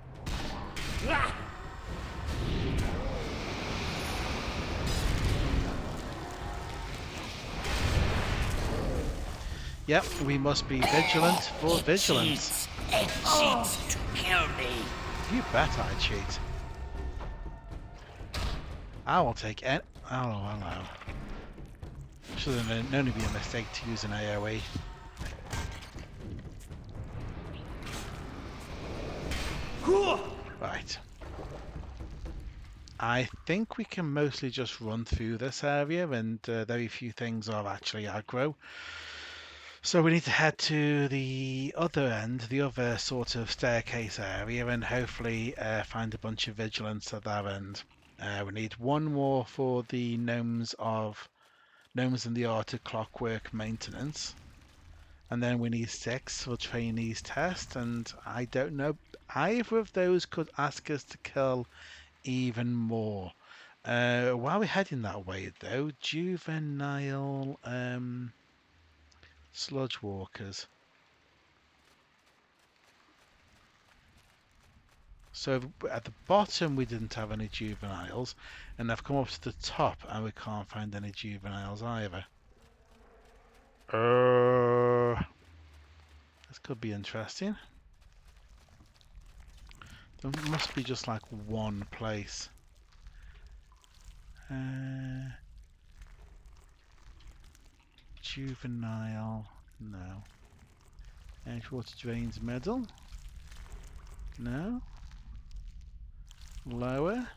Yep, we must be vigilant for vigilance. It cheats to kill me. You bet I cheat. I will take it. Oh, hello. Should have only be a mistake to use an AoE. Right. I think we can mostly just run through this area, and very few things are actually aggro. So we need to head to the other end, the other sort of staircase area, and hopefully find a bunch of vigilance at that end. We need one more for the Gnomes in the Art of Clockwork maintenance. And then we need 6 for trainees test, and I don't know, either of those could ask us to kill even more. While we're heading that way though, juvenile sludge walkers. So at the bottom we didn't have any juveniles, and I've come up to the top and we can't find any juveniles either. This could be interesting. There must be just like one place. Juvenile, no. Edgewater drains medal, no. Lower,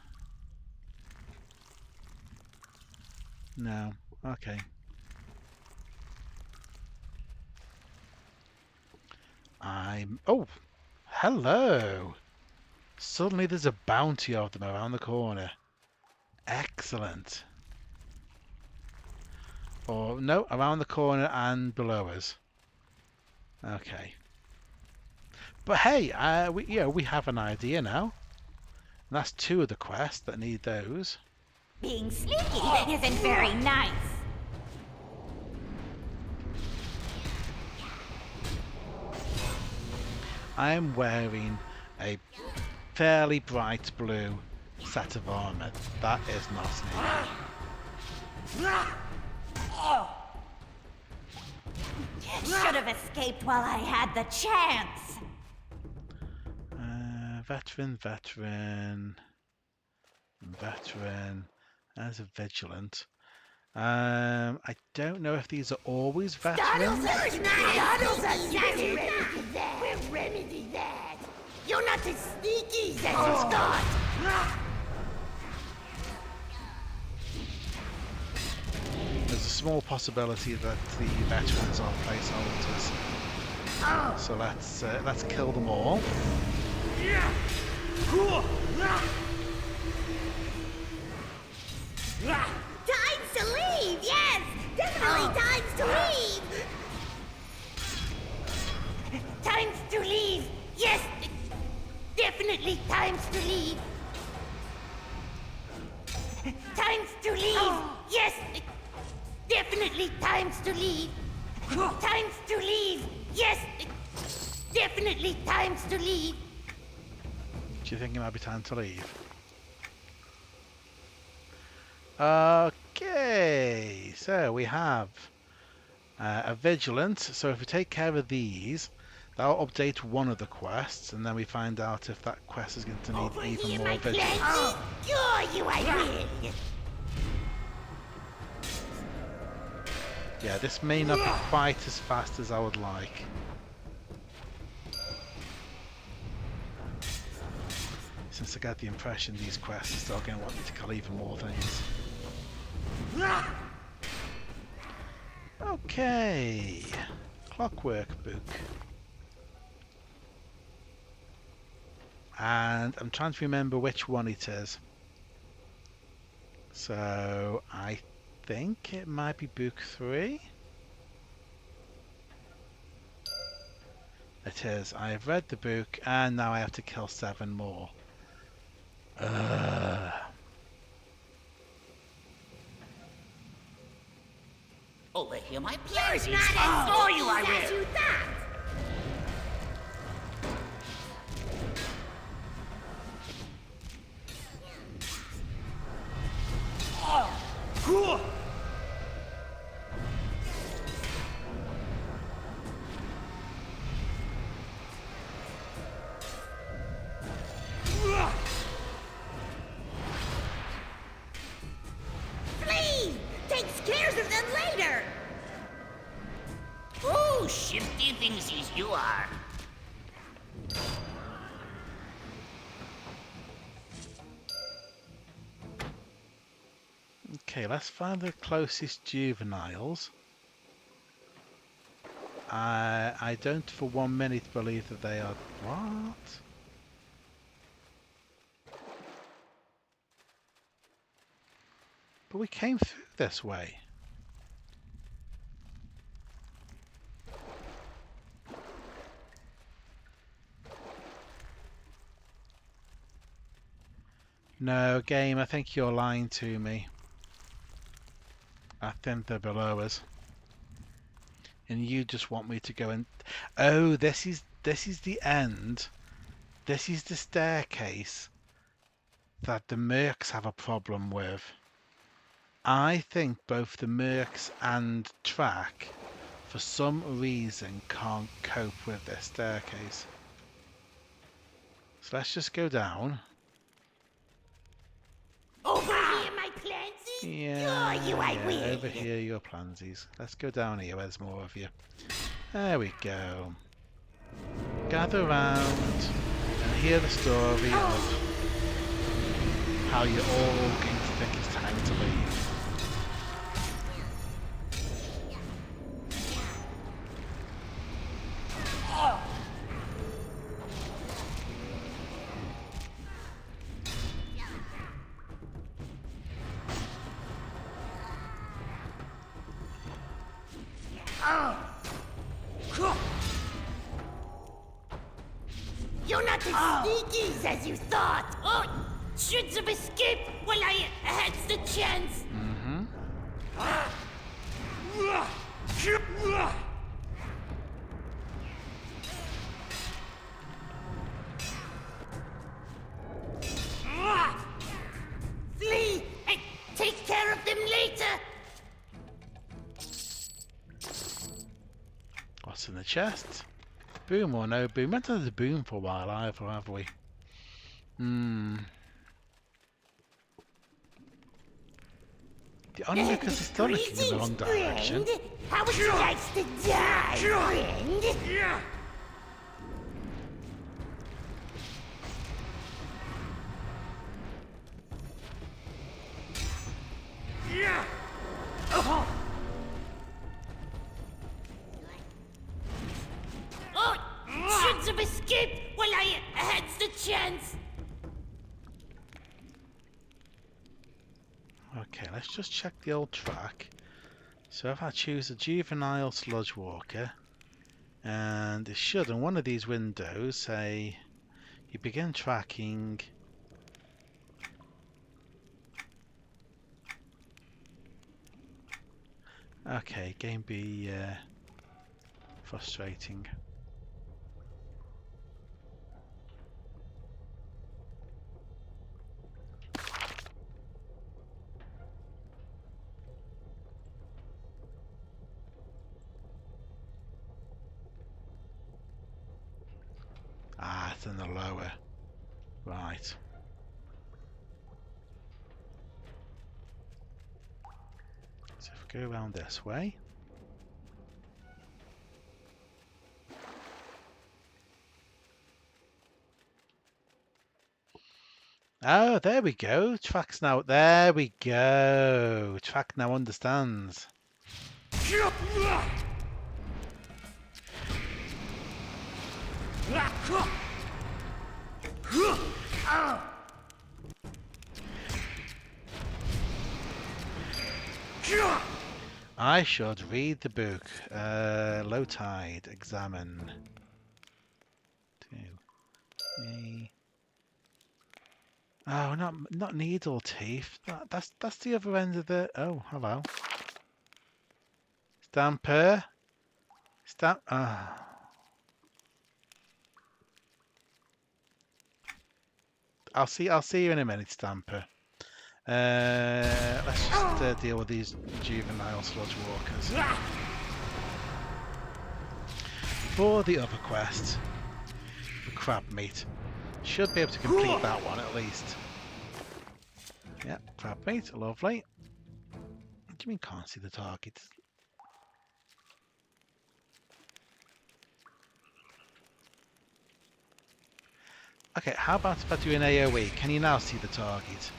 no. Okay. Oh, hello. Suddenly there's a bounty of them around the corner. Excellent. Or no, around the corner and below us. Okay. But hey, we have an idea now. And that's 2 of the quests that need those. Being sneaky isn't very nice. I am wearing a fairly bright blue set of armor. That is not sneaky. Should have escaped while I had the chance. Veteran. There's a vigilant. I don't know if these are always veterans. We'll remedy that. You're not as sneaky as you thought. There's a small possibility that the veterans are placeholders. So let's kill them all. Time's to leave, yes! Definitely time's to leave! Time's to leave. Yes, definitely time's to leave. Time's to leave. Yes, definitely time's to leave. Time's to leave. Yes, definitely time's to leave. Do you think it might be time to leave? Okay, so we have a vigilant. So if we take care of these, that'll update one of the quests, and then we find out if that quest is going to need even more vigilance. Sure you I will! Yeah, this may not be quite as fast as I would like. Since I get the impression these quests are still going to want me to kill even more things. Okay, clockwork book. And I'm trying to remember which one it is. So I think it might be book 3. It is. I have read the book and now I have to kill 7 more. Over here, my You're plans. not as Oh, you I sneaky as will. you thought! Flee! Takes care of them later! Oh, shifty things as you are. Okay, let's find the closest juveniles. I don't for 1 minute believe that they are... What? But we came through this way. No, game, I think you're lying to me. I think they're below us. And you just want me to go and... Oh, this is the end. This is the staircase that the mercs have a problem with. I think both the mercs and Track, for some reason, can't cope with this staircase. So let's just go down. Over here, my plansies! Yeah, Sure you I yeah, will! over here, your plansies. Let's go down here, there's more of you. There we go. Gather round and hear the story of how you're all going to think it's time to leave. You're not as sneaky as you thought! Oh, should have escaped while I had the chance. in the chest. Boom or no boom? We haven't had a boom for a while either, have we? The onlookers are still looking in the wrong direction. Friend, how would you like to die, friend? Oh, chance of escape while I had the chance. Okay, let's just check the old track. So if I choose a juvenile sludge walker, and it should in one of these windows say you begin tracking. Okay, game be frustrating. Ah, it's in the lower. Right. So if we go around this way. Oh, there we go. Track's now. There we go. Track now understands. I should read the book. Low tide. Examine. 2, 3. Oh, not needle teeth. That's the other end of the. Oh, hello. Stamper. Stamp. Ah. I'll see you in a minute, Stamper. Let's just deal with these juvenile sludge walkers. For the other quest, the crab meat. Should be able to complete that one at least. Yeah, crab meat, lovely. What do you mean can't see the target? Okay, how about if I do an AoE? Can you now see the target?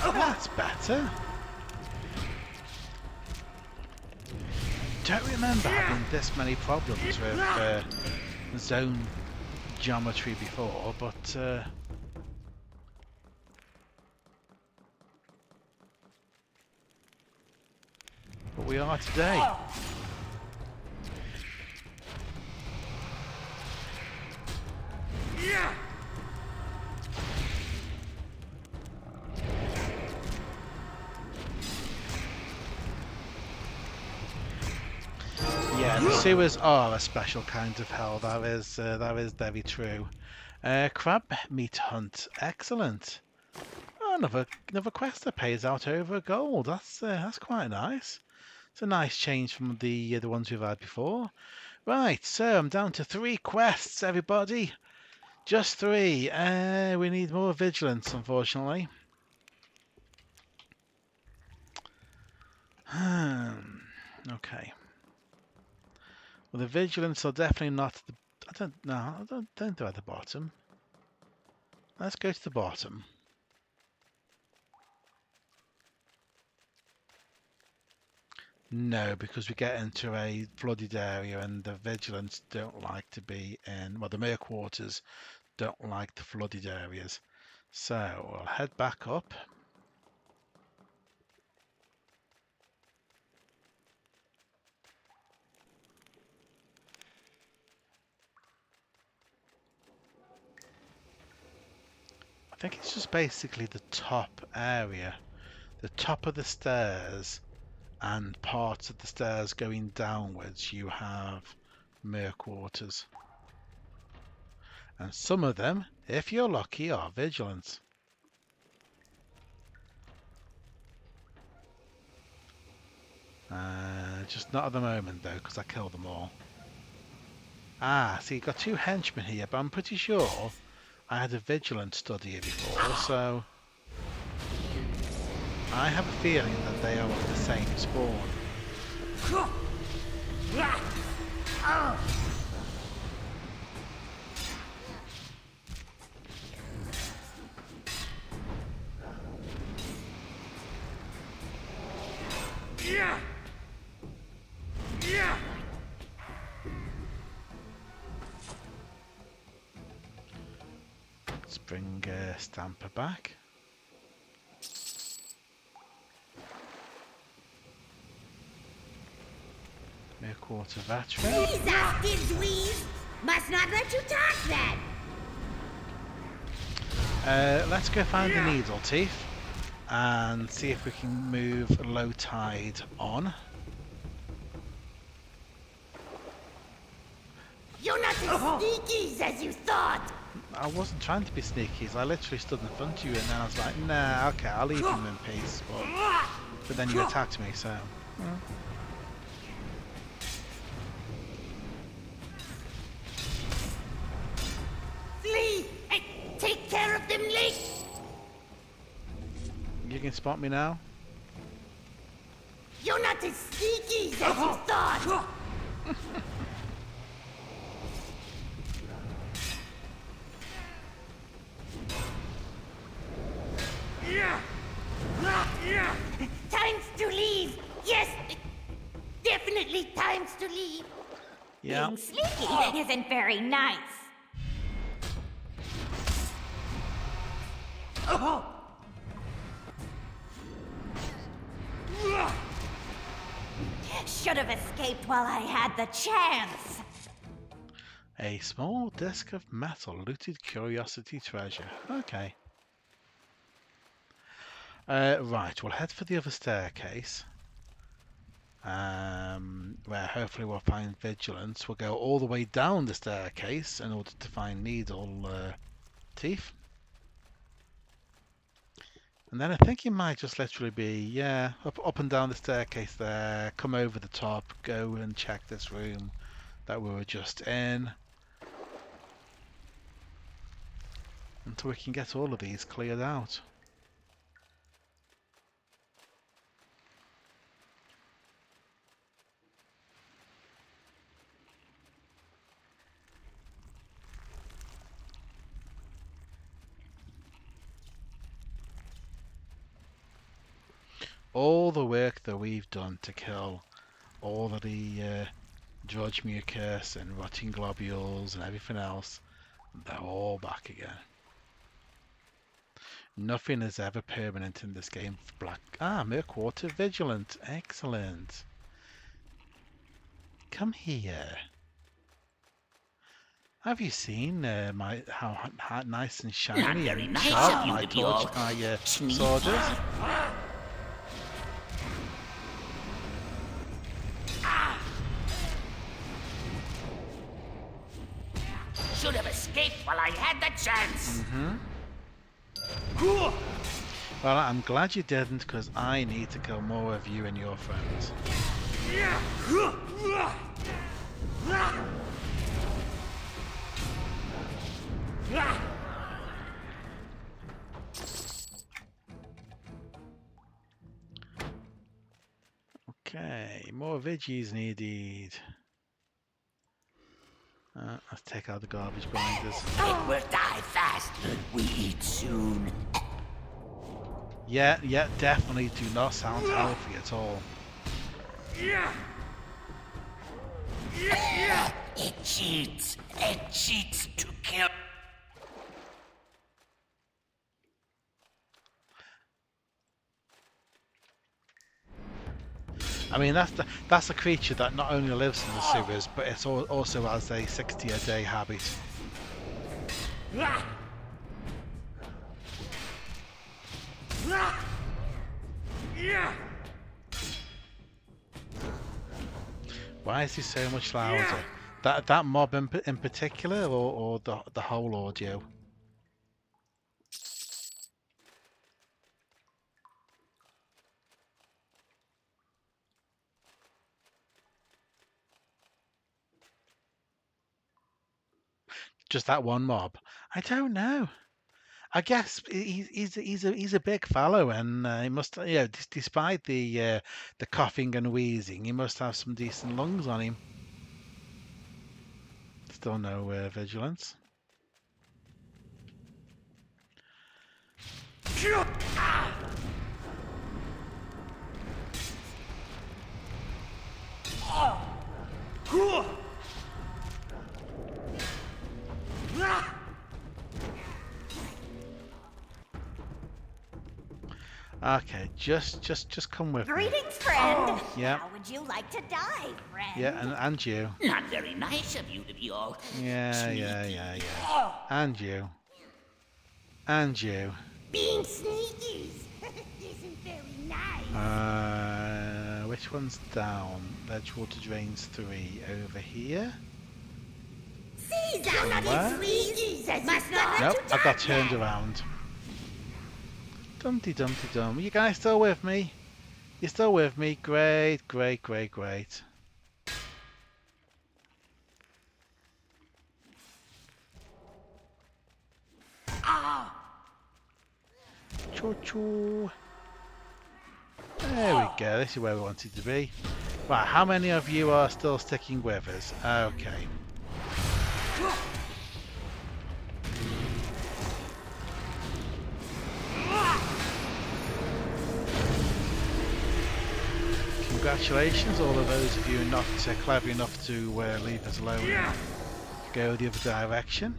That's better. Don't remember having this many problems with zone geometry before, but we are today. Yeah, the sewers are a special kind of hell. That is very true. Crab meat hunt, excellent. Oh, another quest that pays out over gold. That's quite nice. It's a nice change from the ones we've had before. Right, so I'm down to 3 quests, everybody. Just 3. We need more vigilance, unfortunately. Okay. Well, the vigilance are definitely not the. I don't know. I don't think they're at the bottom. Let's go to the bottom. No, because we get into a flooded area and the vigilance don't like to be in. Well, the mere quarters don't like the flooded areas. So we'll head back up. I think it's just basically the top area, the top of the stairs and parts of the stairs going downwards. You have mere quarters. And some of them, if you're lucky, are vigilance. Just not at the moment though, because I killed them all. Ah, see, you've got two henchmen here, but I'm pretty sure I had a vigilant study here before, so I have a feeling that they are of the same spawn. Let's bring Stamper back. EverQuest veteran. Please, Didweez. Must not let you talk then. Let's go find the needle teeth and see if we can move low tide on. You're not as sneaky as you thought. I wasn't trying to be sneaky, I literally stood in front of you and then I was like, nah, okay, I'll leave him in peace. But then you attacked me, so... Flee and take care of them later. You can spot me now? You're not as sneaky as you thought. Times to leave. Yes, definitely times to leave. Yeah. Being sneaky isn't very nice. Should have escaped while I had the chance. A small disc of metal, looted curiosity treasure. Okay. Right, we'll head for the other staircase. Where hopefully we'll find vigilance. We'll go all the way down the staircase in order to find needle teeth. And then I think it might just literally be, yeah, up and down the staircase there, come over the top, go and check this room that we were just in. Until we can get all of these cleared out. All the work that we've done to kill all of the drudge mucus and rotting globules and everything else, they're all back again. Nothing is ever permanent in this game. EverQuest Vigilant. Excellent. Come here. Have you seen how nice and shiny Not very and nice sharp of you my to be torch, all my sneaky. sword is? Should have escaped while I had the chance. Well, I'm glad you didn't, because I need to kill more of you and your friends. Okay, more veggies needed. Let's take out the garbage grinders. It will die fast. We eat soon. Yeah, definitely do not sound healthy at all. It cheats. It cheats to kill. I mean, that's a creature that not only lives in the sewers, but it also has a 60-a-day habit. Why is he so much louder? That mob in particular, or the whole audio? Just that one mob? I don't know. I guess he's a big fellow, and he must, despite the coughing and wheezing, he must have some decent lungs on him. Still no vigilance. Okay, just come with me. Greetings, friend. Yeah. How would you like to die, friend? Yeah, and you. Not very nice of you to be all Yeah. And you. And you. Being sneaky isn't very nice. Which one's down? Edgewater drains 3 over here. Caesar! Somewhere? Must not let Nope, you I got touch turned it. around. Dumpty Dumpty Dum. You guys still with me? You're still with me? Great. Choo-choo. There we go. This is where we wanted to be. Right, how many of you are still sticking with us? Okay. Congratulations, all of those of you not clever enough to leave us alone and go the other direction.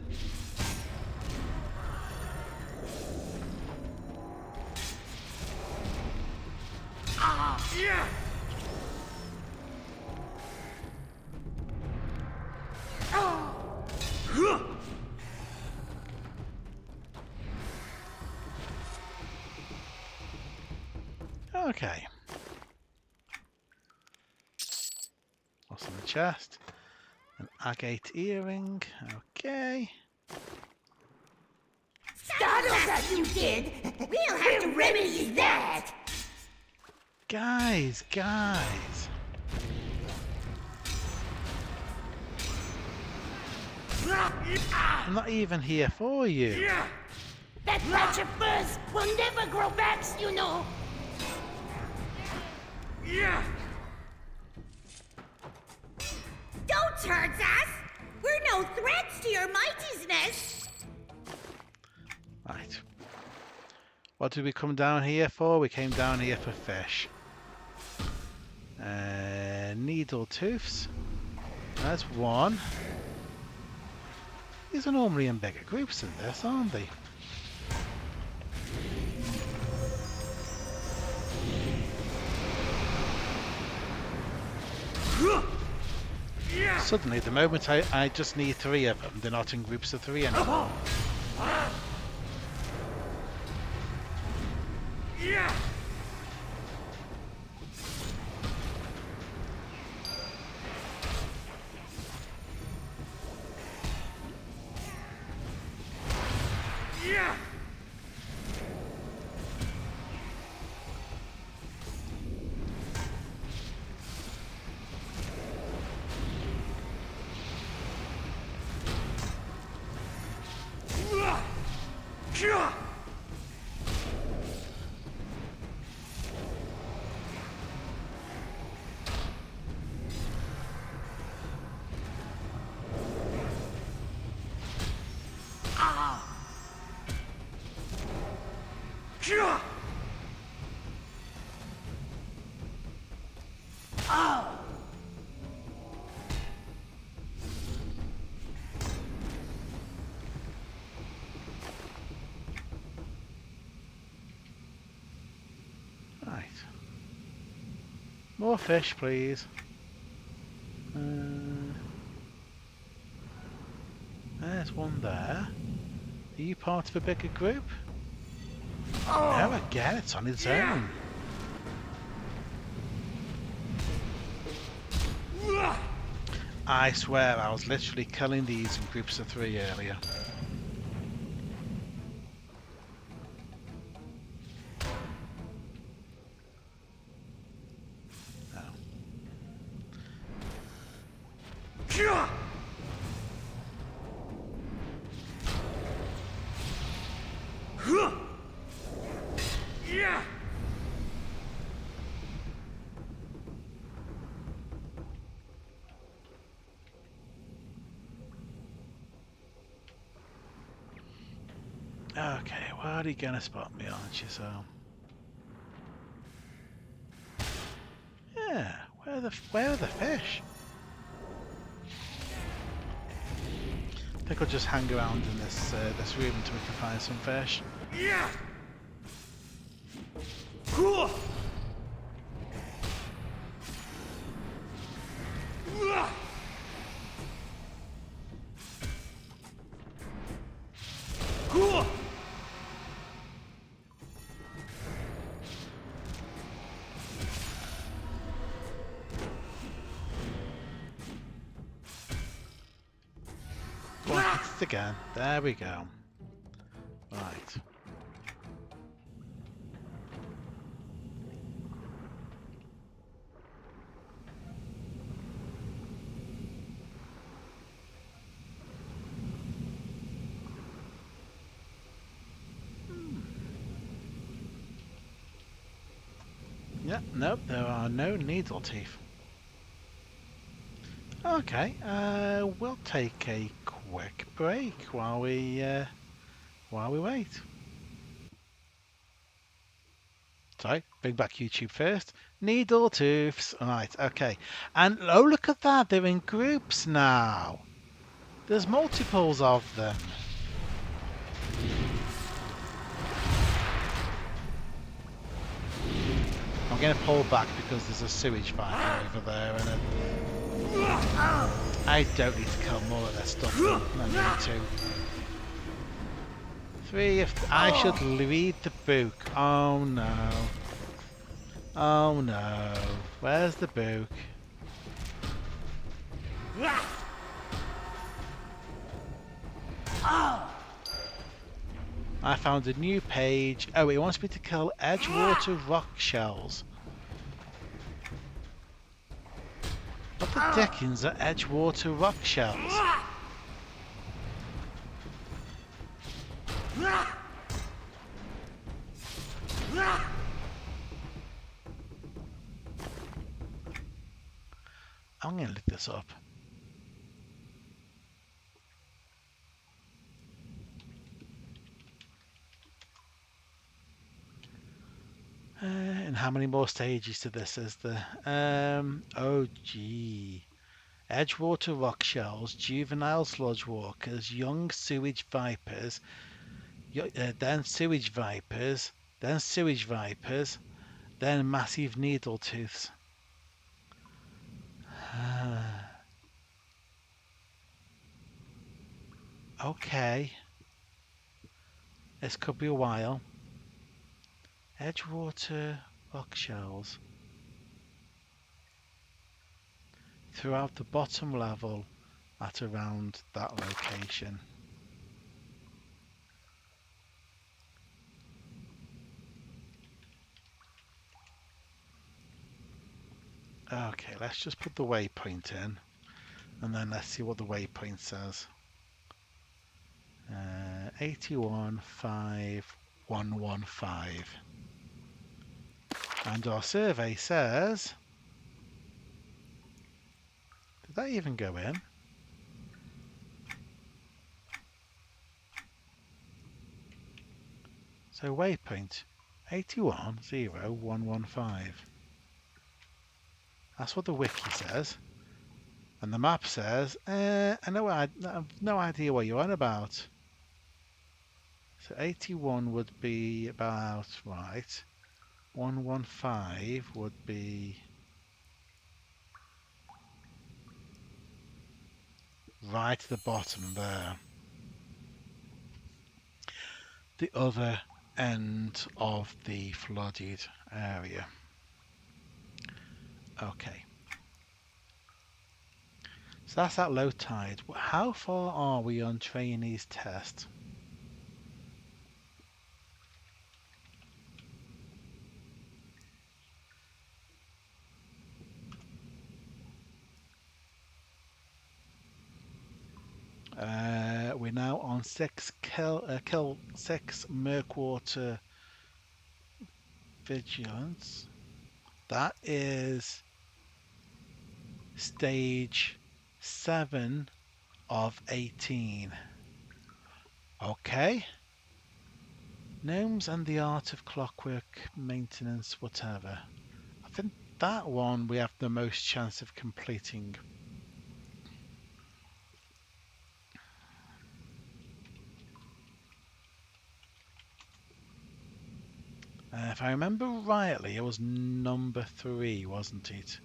Okay. What's in the chest? An agate earring. Okay. Startled that you did. We'll have to remedy that. Guys. I'm not even here for you. That patch of furs will never grow back, you know. Don't hurt us. We're no threats to your mightiness. Right. What did we come down here for? We came down here for fish. Needle tooths. That's one. These are normally in bigger groups than this, aren't they? Suddenly, the moment I just need 3 of them, they're not in groups of 3 anymore. Right. More fish, please. There's one there. Are you part of a bigger group? No, again, it's on its own. I swear I was literally killing these in groups of 3 earlier. Okay, where are you gonna spot me, aren't you, so? Yeah, where are the fish? I think I'll just hang around in this room until we can find some fish. Yeah. Cool. Cool. Go on, hit it again. There we go. Right. Yep, nope, there are no needle teeth. Okay, we'll take a quick break while we wait. Sorry, bring back YouTube first. Needle tooths. Right, okay. And oh, look at that, they're in groups now. There's multiples of them. I'm going to pull back because there's a sewage viper over there, and I don't need to kill more of their stuff than I need to. 3 if I should read the book. Oh no. Oh no. Where's the book? I found a new page. Oh, it wants me to kill Edgewater rock shells. What the dickens are Edgewater rock shells? I'm going to look this up. And how many more stages to this is there? Oh gee. Edgewater rock shells, juvenile sludge walkers, young sewage vipers, then sewage vipers, then sewage vipers, then massive needle tooths. Okay. This could be a while. Edgewater rock shells. Throughout the bottom level at around that location. Okay, let's just put the waypoint in and then let's see what the waypoint says. 815115 and our survey says, did that even go in? So waypoint 810115. That's what the wiki says. And the map says, I have no idea what you're on about. So 81 would be about, right. 115 would be right at the bottom there. The other end of the flooded area. Okay. So that's at low tide. How far are we on trainees test? We're now on 6 kill 6 Merkwater vigilance. That is stage 7 of 18. Okay. Gnomes and the art of clockwork maintenance, whatever. I think that one we have the most chance of completing. If I remember rightly, it was number 3, wasn't it?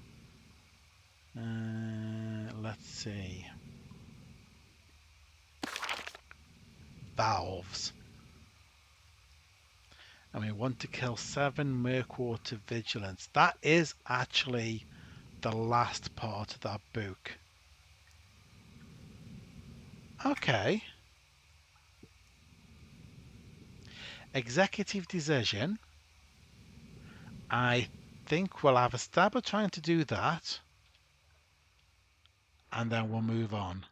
Let's see. Valves. And we want to kill 7 Murkwater Vigilance. That is actually the last part of that book. Okay. Executive decision. I think we'll have a stab at trying to do that. And then we'll move on.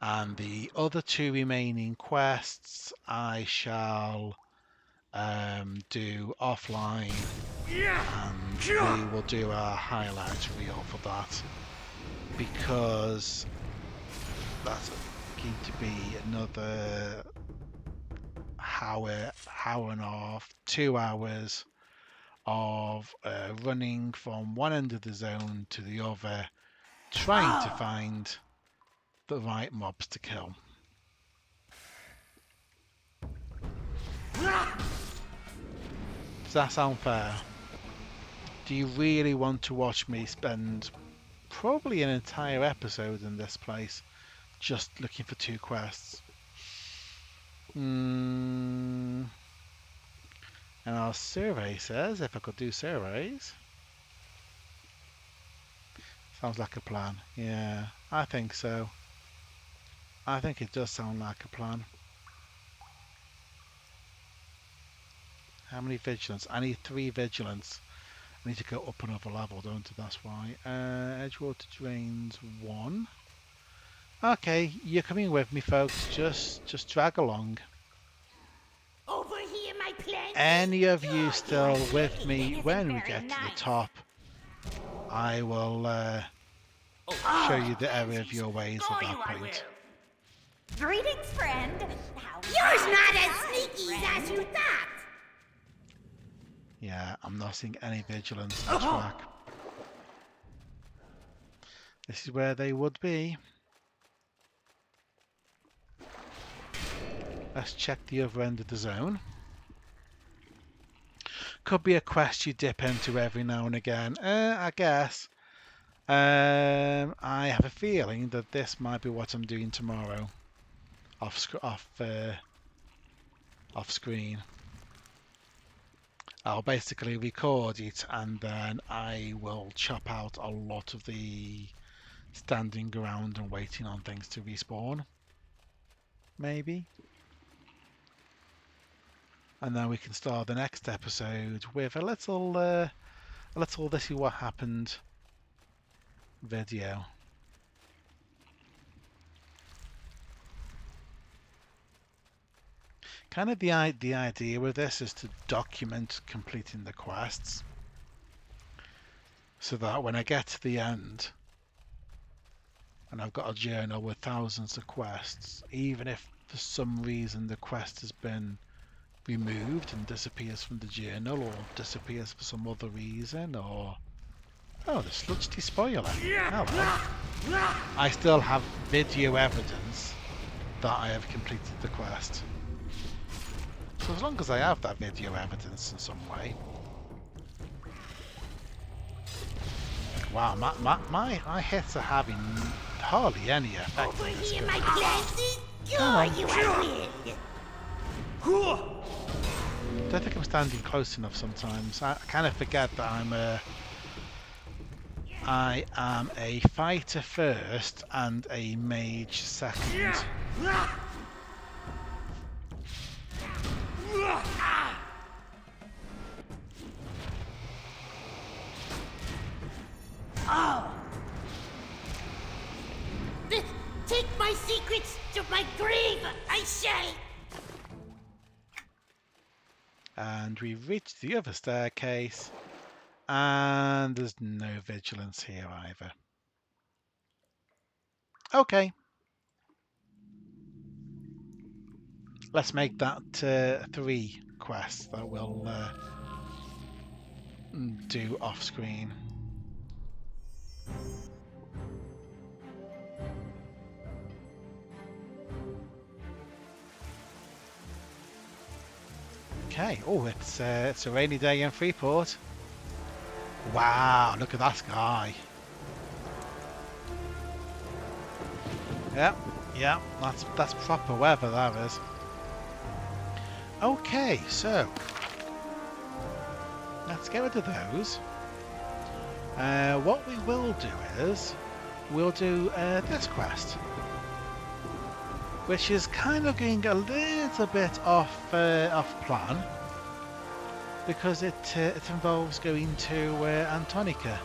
And the other 2 remaining quests I shall do offline. And we will do a highlight reel for that. Because that's going to be another hour and a half, 2 hours of running from one end of the zone to the other, trying to find the right mobs to kill. Does that sound fair? Do you really want to watch me spend probably an entire episode in this place just looking for 2 quests? And our survey says if I could do surveys. Sounds like a plan. Yeah, I think so. I think it does sound like a plan. How many vigilance? I need 3 vigilance. I need to go up another level, don't I? That's why. Edgewater drains 1. Okay, you're coming with me, folks. Just drag along. Over here, my plan. Any of you still with me when we get to the top, I will show you the error of your ways at that point. Greetings, friend. You're not as sneaky as you thought. Yeah, I'm not seeing any vigilance on track. This is where they would be. Let's check the other end of the zone. Could be a quest you dip into every now and again. I guess. I have a feeling that this might be what I'm doing tomorrow. Off screen. I'll basically record it and then I will chop out a lot of the standing around and waiting on things to respawn. Maybe. And then we can start the next episode with a little this is what happened video. Kind of the idea with this is to document completing the quests so that when I get to the end and I've got a journal with thousands of quests, even if for some reason the quest has been removed and disappears from the journal or disappears for some other reason, or oh, the sludgy spoiler. Hello. I still have video evidence that I have completed the quest. So as long as I have that video evidence in some way. Wow, my hits are having hardly any effect. Over here, my plans. Sure, you are with. I don't think I'm standing close enough sometimes. I kind of forget that I am a fighter first and a mage second. Oh. Take my secrets to my grave, I shall. And we've reached the other staircase, and there's no vigilance here either. Okay. let's make that 3 quests that we'll do off screen. Okay. Oh, it's a rainy day in Freeport. Wow, look at that sky. Yep, yeah, that's proper weather, that is. Okay, so let's get rid of those. What we will do is we'll do this quest, which is kind of going a little bit off plan because it involves going to Antonica.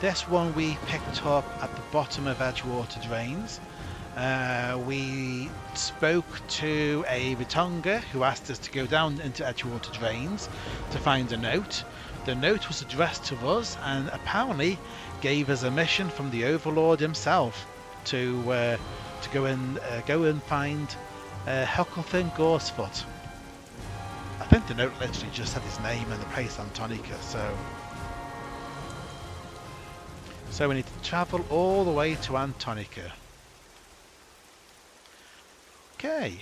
This one we picked up at the bottom of Edgewater drains. We spoke to a Vitonga who asked us to go down into Edgewater drains to find a note. The note was addressed to us and apparently gave us a mission from the Overlord himself to go and find Hucklethin Gorsefoot. I think the note literally just had his name and the place Antonica, so we need to travel all the way to Antonica. Okay,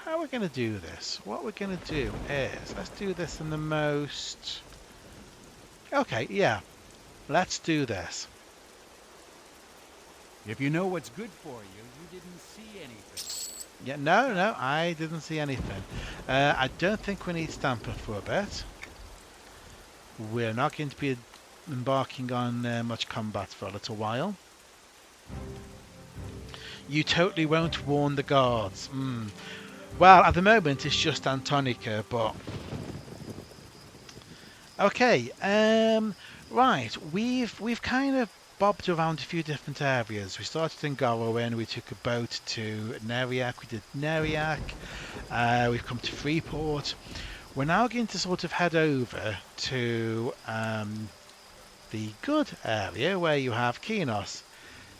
how are we going to do this? What we're going to do is, let's do this in the most... Okay, yeah, let's do this. If you know what's good for you, you didn't see anything. Yeah, no, I didn't see anything. I don't think we need Stamper for a bit. We're not going to be embarking on much combat for a little while. You totally won't warn the guards. Well, at the moment it's just Antonica, but okay. Right, we've kind of bobbed around a few different areas. We started in Gorowin, we took a boat to Neriak, we did Neriak, we've come to Freeport. We're now going to sort of head over to the good area where you have Qeynos.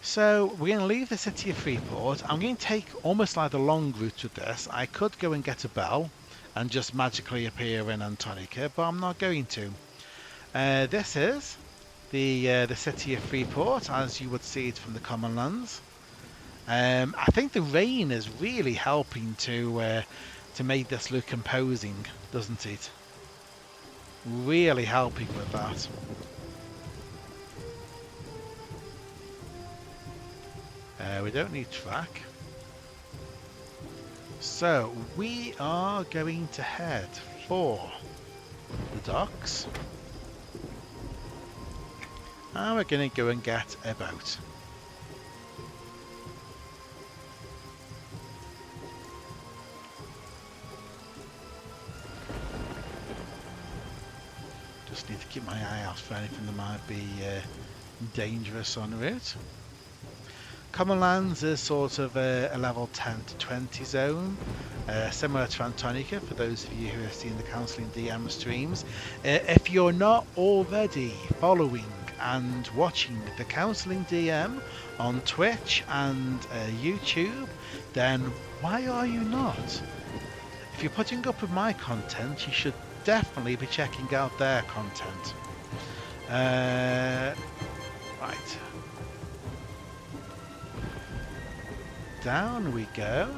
So we're going to leave the city of Freeport. I'm going to take almost like the long route with this. I could go and get a bell and just magically appear in Antonica, but I'm not going to. This is the city of Freeport, as you would see it from the common lands. I think the rain is really helping to make this look imposing, doesn't it? Really helping with that. We don't need track. So we are going to head for the docks. And we're going to go and get a boat. Just need to keep my eye out for anything that might be dangerous en route. Common Lands is sort of a level 10 to 20 zone, similar to Antonica for those of you who have seen the Counselling DM streams. If you're not already following and watching the Counselling DM on Twitch and YouTube, then why are you not? If you're putting up with my content, you should definitely be checking out their content. Right. Down we go.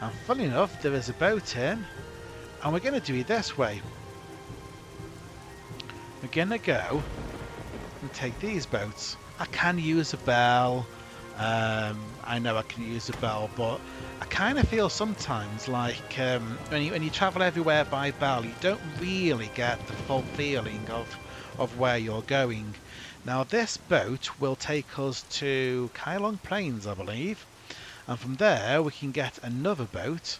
And funny enough, there is a boat in, and we're going to do it this way. We're going to go and take these boats. I can use a bell. I know I can use a bell, but I kind of feel sometimes like when you travel everywhere by bell, you don't really get the full feeling of where you're going. Now this boat will take us to Qeynos Plains, I believe, and from there we can get another boat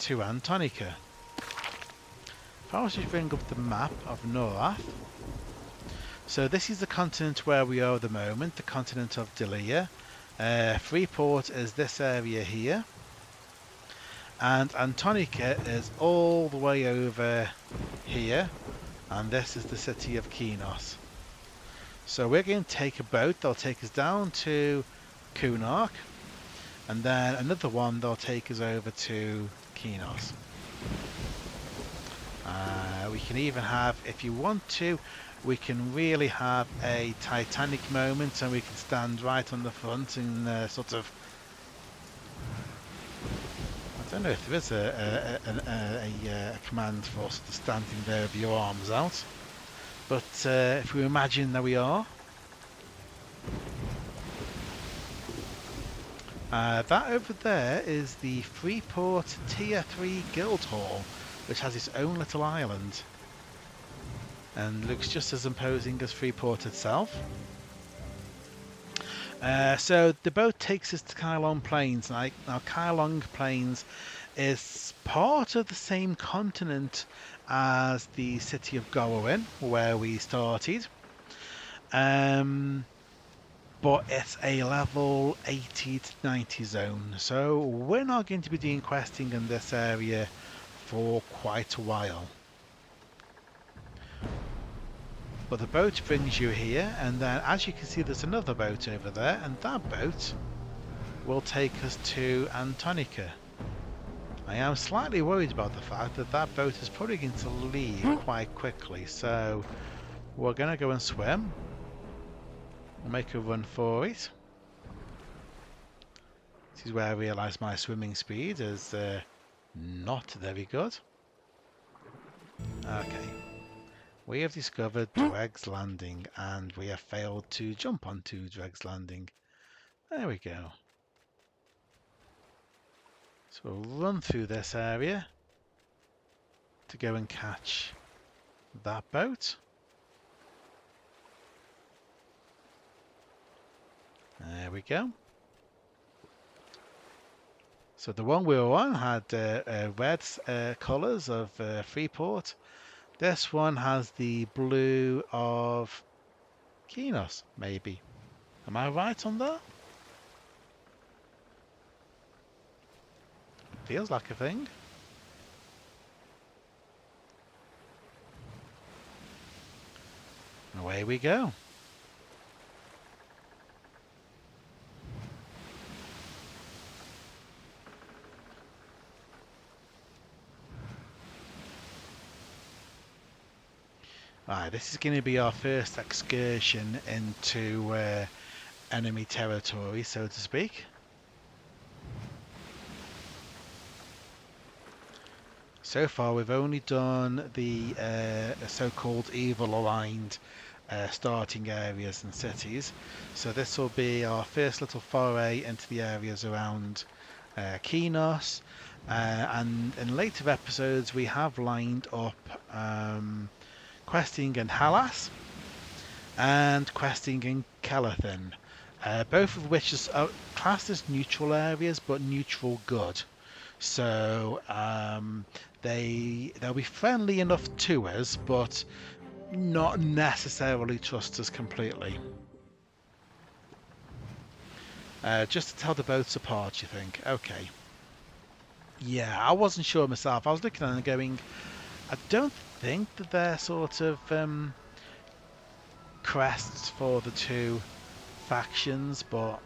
to Antonica. If I was to bring up the map of Norath, so this is the continent where we are at the moment, the continent of Delia. Freeport is this area here, and Antonica is all the way over here, and this is the city of Qeynos. So we're going to take a boat. They'll take us down to Qeynos, and then another one they'll take us over to Qeynos. We can even have, if you want to, we can really have a Titanic moment, and we can stand right on the front and sort of, I don't know if there is a command for sort of standing there with your arms out, but if we imagine that we are, that over there is the Freeport Tier 3 Guild Hall, which has its own little island and looks just as imposing as Freeport itself. So the boat takes us to Qeynos Plains. Now Qeynos Plains is part of the same continent as the city of Gorwin, where we started. But it's a level 80 to 90 zone, so we're not going to be doing questing in this area for quite a while. But the boat brings you here, and then as you can see there's another boat over there, and that boat will take us to Antonica. I am slightly worried about the fact that that boat is probably going to leave quite quickly, so we're going to go and swim. We'll make a run for it. This is where I realise my swimming speed is not very good. Okay. We have discovered Dreg's Landing, and we have failed to jump onto Dreg's Landing. There we go. So we'll run through this area to go and catch that boat. There we go. So the one we were on had red colours of Freeport. This one has the blue of Qeynos, maybe. Am I right on that? Feels like a thing. And away we go. Right, this is going to be our first excursion into enemy territory, so to speak. So far we've only done the so-called evil-aligned starting areas and cities, so this will be our first little foray into the areas around Qeynos, and in later episodes we have lined up questing in Halas and questing in Kelathin, both of which are classed as neutral areas, but neutral good. So they'll be friendly enough to us, but not necessarily trust us completely. Just to tell the boats apart, you think? Okay. Yeah, I wasn't sure myself. I was looking at them going, I don't think that they're sort of crests for the two factions, but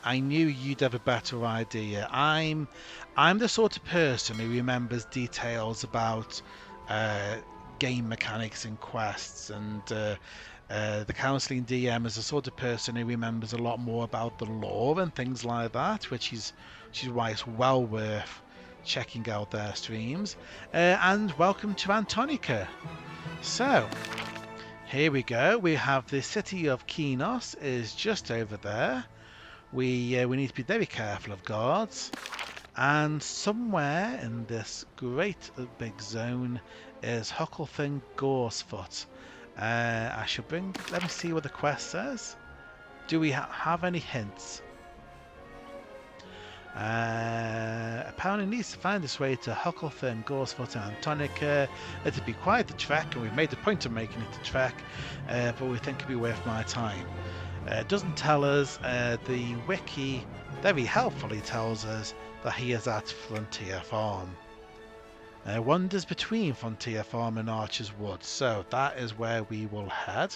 I knew you'd have a better idea. I'm the sort of person who remembers details about game mechanics and quests, and the counselling DM is the sort of person who remembers a lot more about the lore and things like that, which is why it's well worth checking out their streams. And welcome to Antonica. So here we go. We have the city of Qeynos is just over there. We need to be very careful of guards, and somewhere in this great big zone is Hucklethin Gorefoot. I shall bring. Let me see what the quest says. Do we have any hints? Apparently needs to find his way to Hucklethin Gorefoot and Antonica. It'd be quite the trek, and we've made a point of making it a trek, but we think it'd be worth my time. It doesn't tell us. The wiki very helpfully tells us that he is at Frontier Farm. Wanders between Frontier Farm and Archer's Wood. So that is where we will head.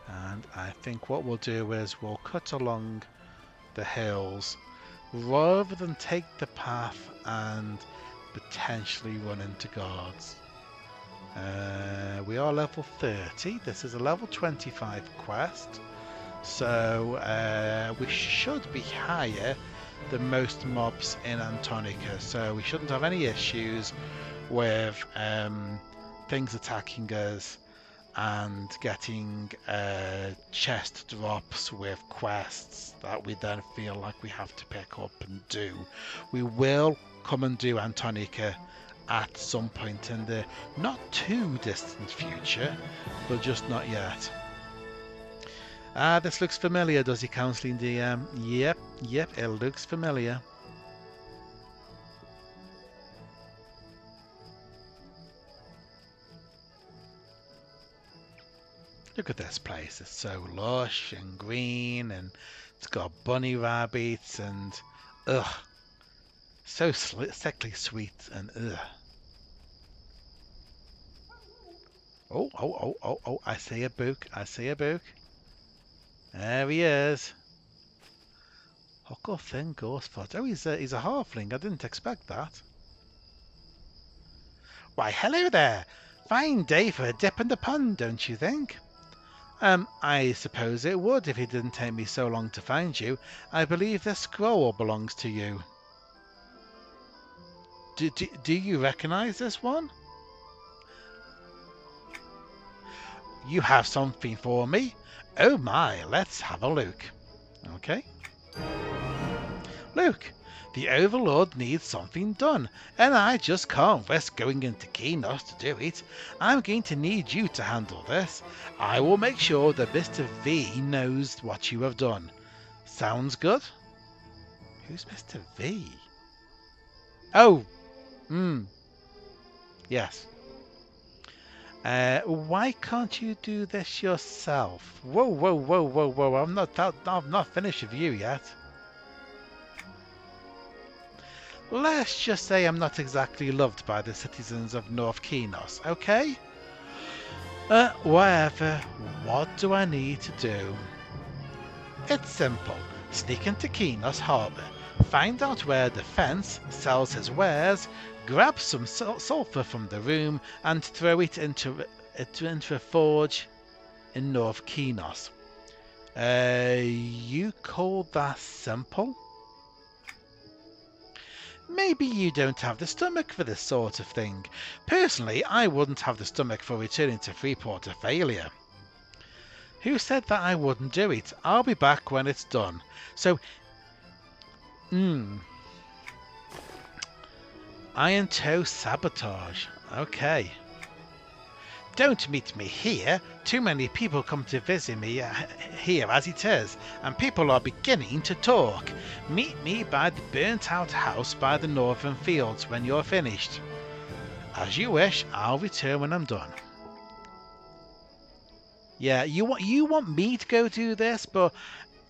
And I think what we'll do is we'll cut along the hills rather than take the path and potentially run into guards. We are level 30. This is a level 25 quest. So we should be higher than most mobs in Antonica. So we shouldn't have any issues with things attacking us and getting chest drops with quests that we then feel like we have to pick up and do. We will come and do Antonica at some point in the not too distant future, but just not yet. This looks familiar, does it, Counselling DM? Yep, it looks familiar. Look at this place, it's so lush and green, and it's got bunny rabbits and so sickly sweet and Oh, I see a book, There he is. Huckle Thin Ghostfoot. Oh, he's a halfling, I didn't expect that. Why, hello there. Fine day for a dip in the pond, don't you think? I suppose it would if it didn't take me so long to find you. I believe this scroll belongs to you. Do you recognize this one? You have something for me? Oh my, let's have a look. Okay. Look, the Overlord needs something done, and I just can't risk going into Qeynos to do it. I'm going to need you to handle this. I will make sure that Mr. V knows what you have done. Sounds good? Who's Mr. V? Oh, yes. Why can't you do this yourself? Whoa! I'm not finished with you yet. Let's just say I'm not exactly loved by the citizens of North Qeynos, okay? Whatever. What do I need to do? It's simple. Sneak into Qeynos Harbour, find out where the fence sells his wares, grab some sulphur from the room, and throw it into a forge in North Qeynos. You call that simple? Maybe you don't have the stomach for this sort of thing. Personally, I wouldn't have the stomach for returning to Freeport to failure. Who said that I wouldn't do it? I'll be back when it's done. So, Iron Toe Sabotage. Okay. Don't meet me here. Too many people come to visit me here as it is, and people are beginning to talk. Meet me by the burnt-out house by the northern fields when you're finished. As you wish, I'll return when I'm done. Yeah, you want me to go do this, but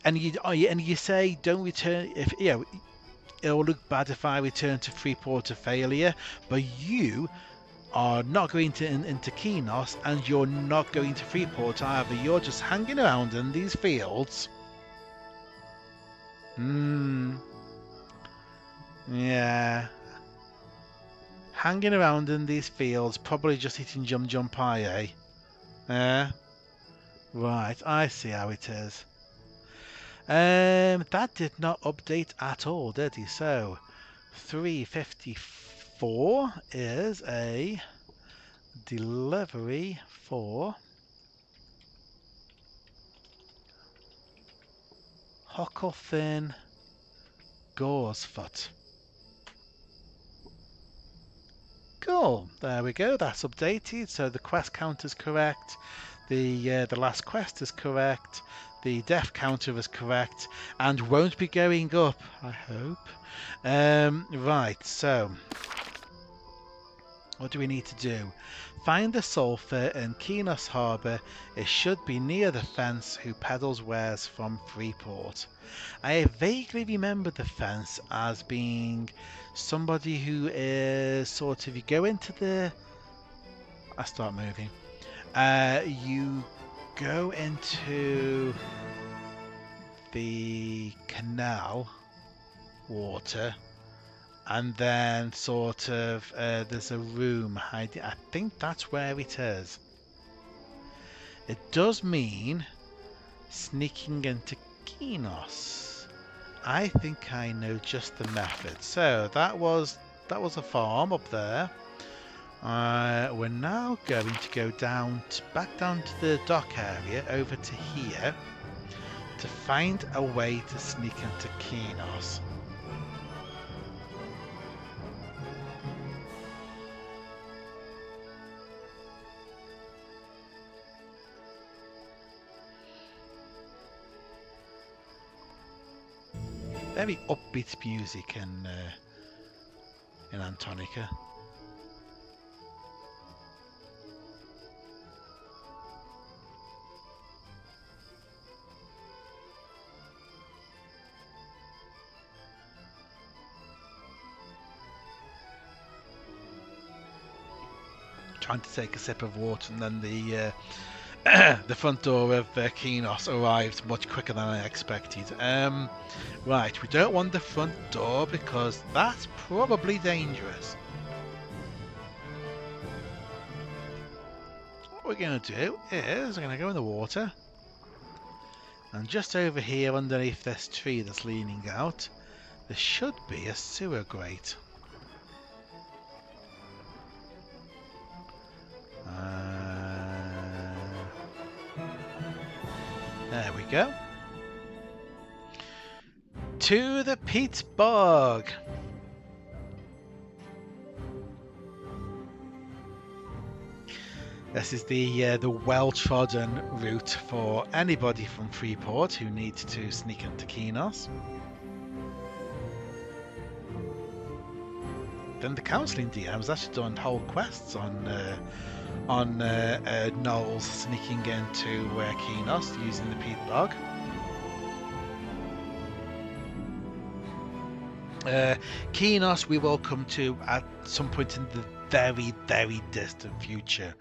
and you say don't return if it'll look bad if I return to Freeport to failure, but you are not going into Qeynos, and you're not going to Freeport either. You're just hanging around in these fields. Yeah. Hanging around in these fields, probably just eating Jum Pie, eh? Right, I see how it is. That did not update at all, did he? So, 354 is a delivery for Hucklethin Goresfoot. Cool, there we go, that's updated. So the quest count is correct, the last quest is correct, the death counter is correct, and won't be going up, I hope. Right, so What do we need to do? Find the sulphur in Qeynos Harbour. It should be near the fence who peddles wares from Freeport. I vaguely remember the fence as being somebody who is sort of, you go into the... I start moving. You go into the canal water, and then sort of there's a room hiding. I think that's where it is. It does mean sneaking into Qeynos. I think I know just the method. So that was a farm up there. We're now going to go back down to the dock area, over to here, to find a way to sneak into Qeynos. Very upbeat music in Antonica. Trying to take a sip of water, and then the the front door of Qeynos arrived much quicker than I expected. Right, we don't want the front door because that's probably dangerous. What we're going to do is we're going to go in the water, and just over here underneath this tree that's leaning out, there should be a sewer grate. There we go. To the peat bog. This is the well-trodden route for anybody from Freeport who needs to sneak into Qeynos. Then the counselling DM has actually done whole quests on Knowles sneaking into Qeynos using the peat bog. Qeynos we will come to at some point in the very, very distant future.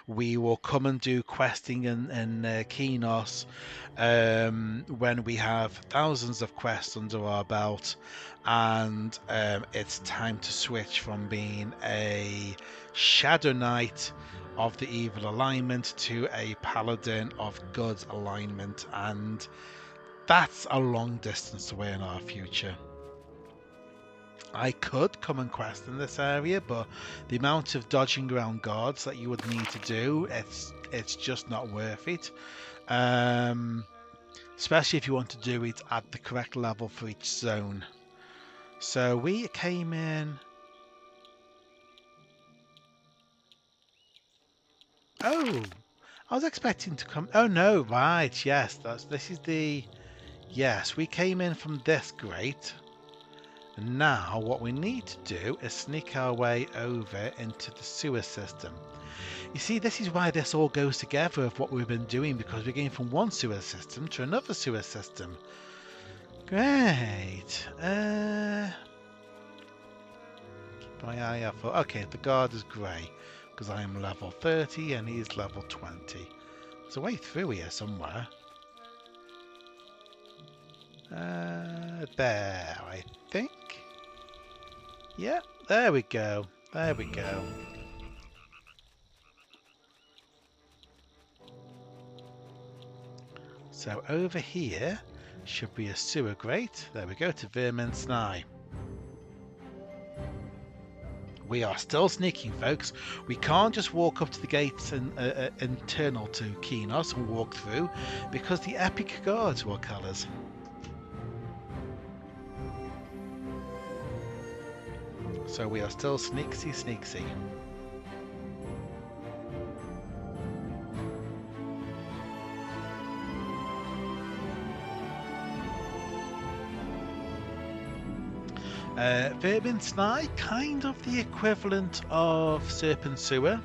We will come and do questing in Qeynos when we have thousands of quests under our belt, and it's time to switch from being a Shadow Knight of the evil alignment to a Paladin of good alignment, and that's a long distance away in our future. I could come and quest in this area, but the amount of dodging around guards that you would need to do, it's just not worth it. Especially if you want to do it at the correct level for each zone. So we came in... Oh! I was expecting to come... Oh no, right, yes, this is the... Yes, we came in from this grate. And now what we need to do is sneak our way over into the sewer system. You see, this is why this all goes together of what we've been doing, because we're going from one sewer system to another sewer system. Great. Okay, the guard is grey, because I am level 30 and he's level 20. There's a way through here somewhere. There, I think. Yeah, there we go. There we go. So over here should be a sewer grate. There we go, to Vermin's Nye. We are still sneaking, folks. We can't just walk up to the gates and internal to Qeynos and walk through, because the epic guards will kill us. So we are still sneaksy. Vermin Snide, kind of the equivalent of Serpent Sewer.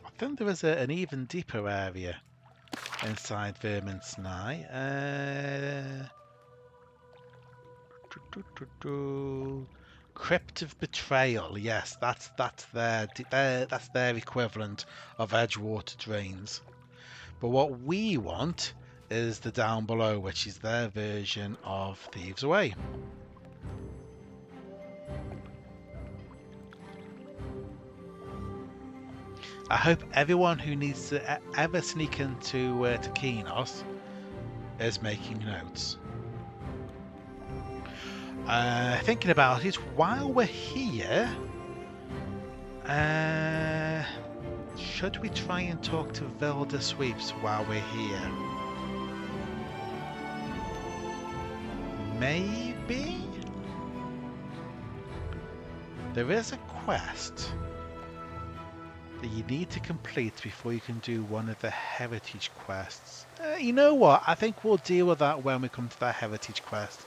I think there is an even deeper area inside Vermin Snide. Crypt of Betrayal. Yes, that's their equivalent of Edgewater drains. But what we want is the down below, which is their version of Thieves Way. I hope everyone who needs to ever sneak into to Qeynos is making notes. Thinking about it, while we're here, should we try and talk to Velda Sweeps while we're here? Maybe? There is a quest that you need to complete before you can do one of the heritage quests. You know what? I think we'll deal with that when we come to that heritage quest.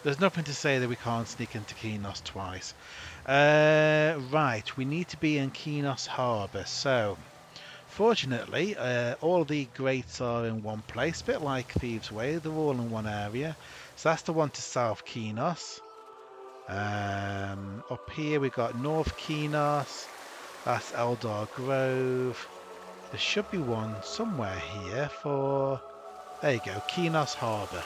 There's nothing to say that we can't sneak into Qeynos twice. Right, we need to be in Qeynos Harbour. So, fortunately, all the grates are in one place, a bit like Thieves Way. They're all in one area. So that's the one to South Qeynos. Up here we got North Qeynos. That's Eldar Grove. There should be one somewhere here for... There you go, Qeynos Harbour.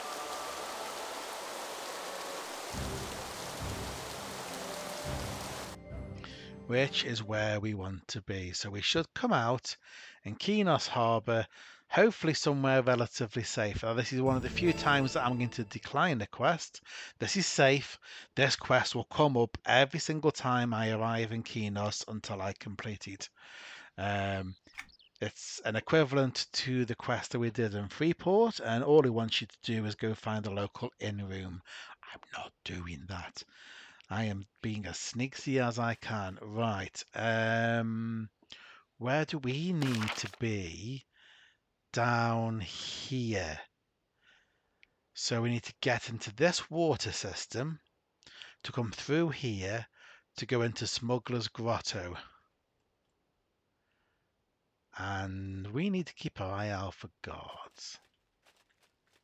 Which is where we want to be. So we should come out in Qeynos Harbour, hopefully somewhere relatively safe. Now, this is one of the few times that I'm going to decline the quest. This is safe. This quest will come up every single time I arrive in Qeynos until I complete it. It's an equivalent to the quest that we did in Freeport, and all it wants you to do is go find a local inn room. I'm not doing that. I am being as sneaky as I can. Right. Where do we need to be? Down here. So we need to get into this water system to come through here to go into Smuggler's Grotto. And we need to keep our eye out for guards.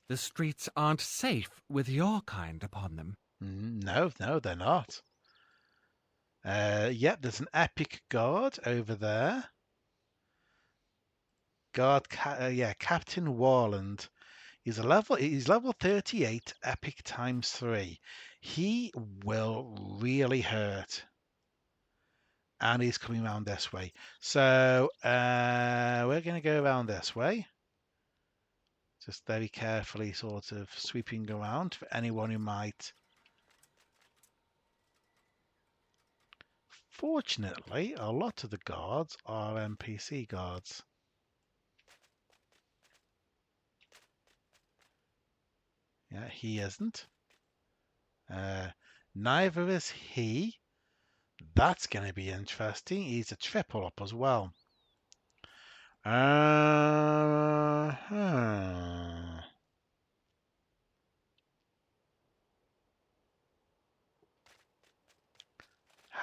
The streets aren't safe with your kind upon them. No, they're not. Yep, there's an epic guard over there. Captain Warland. He's level 38, epic times 3. He will really hurt. And he's coming around this way. So we're going to go around this way. Just very carefully sort of sweeping around for anyone who might. Fortunately, a lot of the guards are NPC guards. Yeah, he isn't. Neither is he. That's going to be interesting. He's a triple up as well.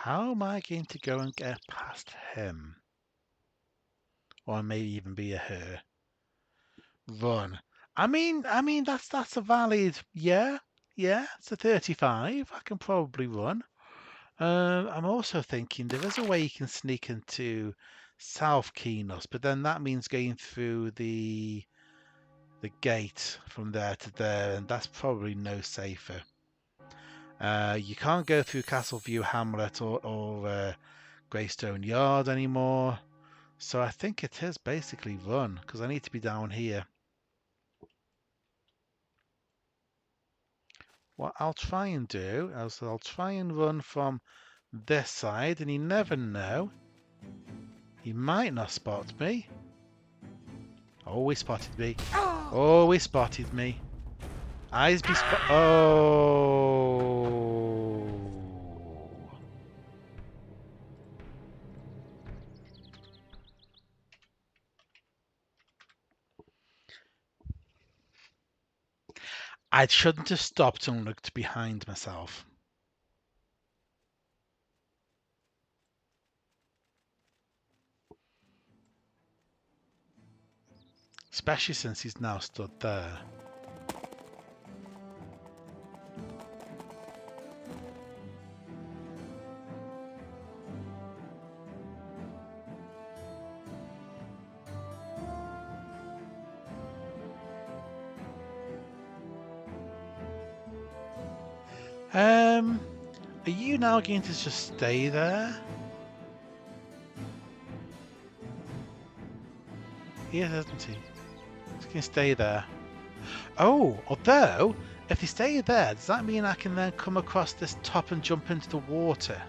How am I going to go and get past him? Or maybe even be a her. Run. I mean that's a valid it's a 35. I can probably run. I'm also thinking there is a way you can sneak into South Qeynos, but then that means going through the gate from there to there, and that's probably no safer. You can't go through Castleview Hamlet or Greystone Yard anymore, so I think it is basically run, because I need to be down here. What I'll try and do is I'll try and run from this side, and you never know. He might not spot me. Oh, he spotted me. Oh, he spotted me. Eyes be spot. Oh. I shouldn't have stopped and looked behind myself. Especially since he's now stood there. Are you now going to just stay there? He is, isn't he? He's going to stay there. Oh, although, if they stay there, does that mean I can then come across this top and jump into the water?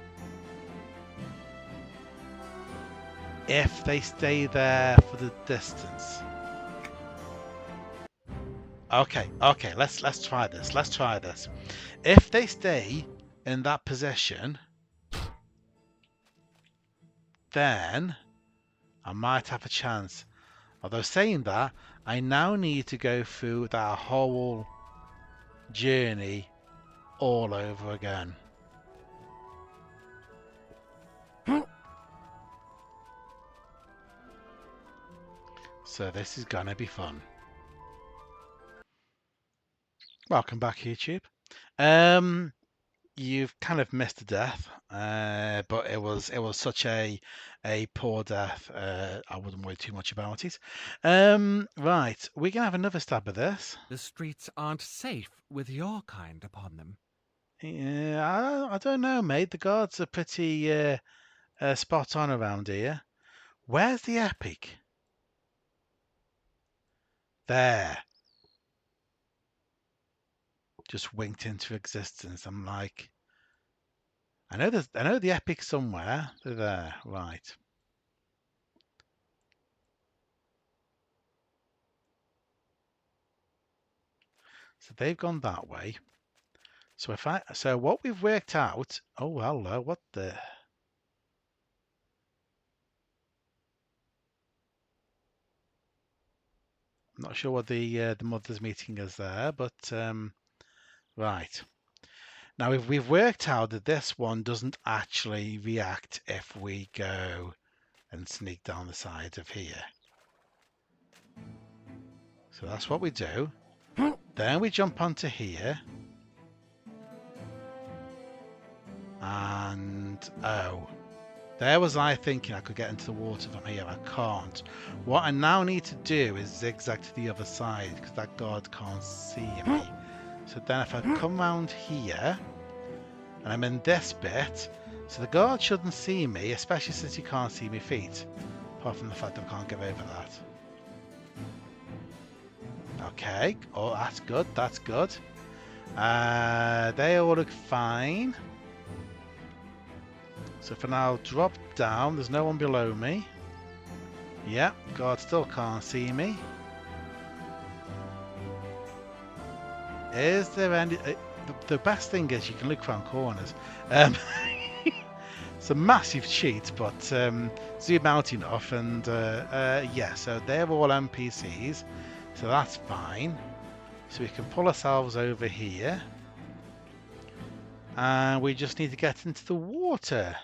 If they stay there for the distance. Okay, let's try this. Let's try this. If they stay in that position, then I might have a chance. Although saying that, I now need to go through that whole journey all over again. So this is gonna be fun. Welcome back, YouTube. You've kind of missed a death, but it was such a poor death. I wouldn't worry too much about it. Right, we can have another stab at this. The streets aren't safe with your kind upon them. Yeah, I don't know, mate. The guards are pretty spot on around here. Where's the epic? There. Just winked into existence. I'm like, I know the epic somewhere. They're there, right? So they've gone that way. So what we've worked out. Oh hello, what the? I'm not sure what the mother's meeting is there, but right. Now we've worked out that this one doesn't actually react if we go and sneak down the side of here. So that's what we do. Then we jump onto here. And oh, there was I thinking I could get into the water from here. I can't. What I now need to do is zigzag to the other side because that guard can't see me. So then if I come round here and I'm in this bit, so the guard shouldn't see me, especially since he can't see my feet. Apart from the fact that I can't get over that. Okay, oh that's good, that's good. They all look fine. So for now, drop down. There's no one below me. Yeah, guard still can't see me. Is there any... the best thing is you can look around corners. It's a massive cheat, but zoom out enough and yeah, so they're all NPCs. So that's fine. So we can pull ourselves over here. And we just need to get into the water.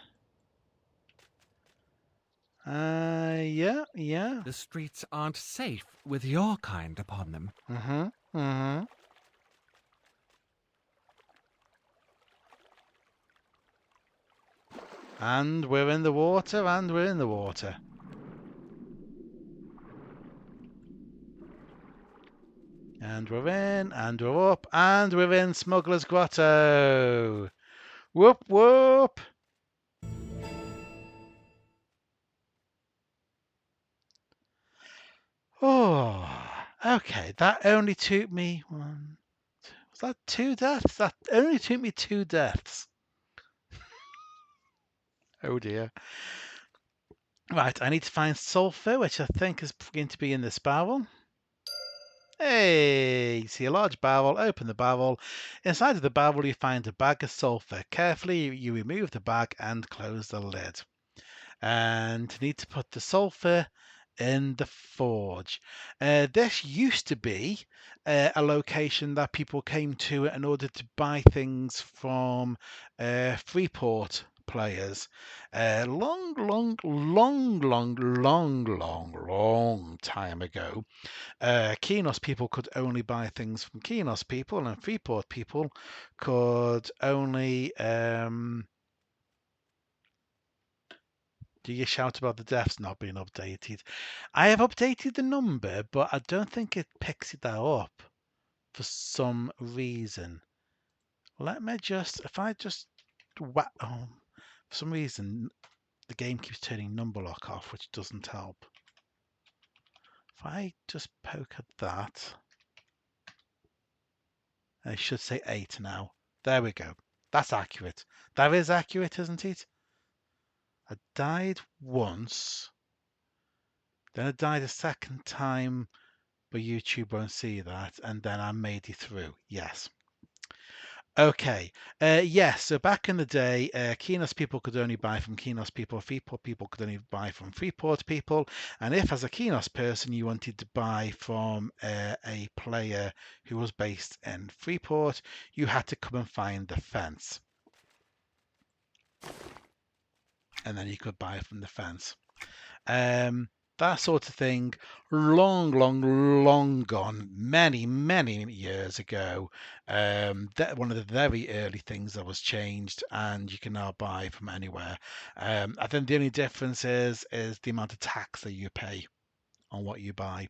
Yeah. The streets aren't safe with your kind upon them. And we're in the water, and we're in the water. And we're in, and we're up, and we're in Smuggler's Grotto. Whoop, whoop. Oh, okay. That only took me one. Was that 2 deaths? That only took me 2 deaths. Oh dear. Right, I need to find sulfur, which I think is going to be in this barrel. Hey, you see a large barrel, open the barrel. Inside of the barrel you find a bag of sulfur. Carefully you remove the bag and close the lid. And you need to put the sulfur in the Forge. This used to be a location that people came to in order to buy things from Freeport players. Long time ago. Qeynos people could only buy things from Qeynos people, and Freeport people could only do you shout about the deaths not being updated? I have updated the number, but I don't think it picks it that up for some reason. Let me just, if I just, for some reason, the game keeps turning number lock off, which doesn't help. If I just poke at that, I should say 8 now. There we go. That's accurate. That is accurate, isn't it? I died once, then I died a second time, but YouTube won't see that, and then I made it through. Yes. Okay. Yes. So back in the day, Qeynos people could only buy from Qeynos people. Freeport people could only buy from Freeport people. And if, as a Qeynos person, you wanted to buy from a player who was based in Freeport, you had to come and find the fence, and then you could buy from the fence. That sort of thing, long gone, many years ago. That one of the very early things that was changed, and you can now buy from anywhere. I think the only difference is the amount of tax that you pay on what you buy.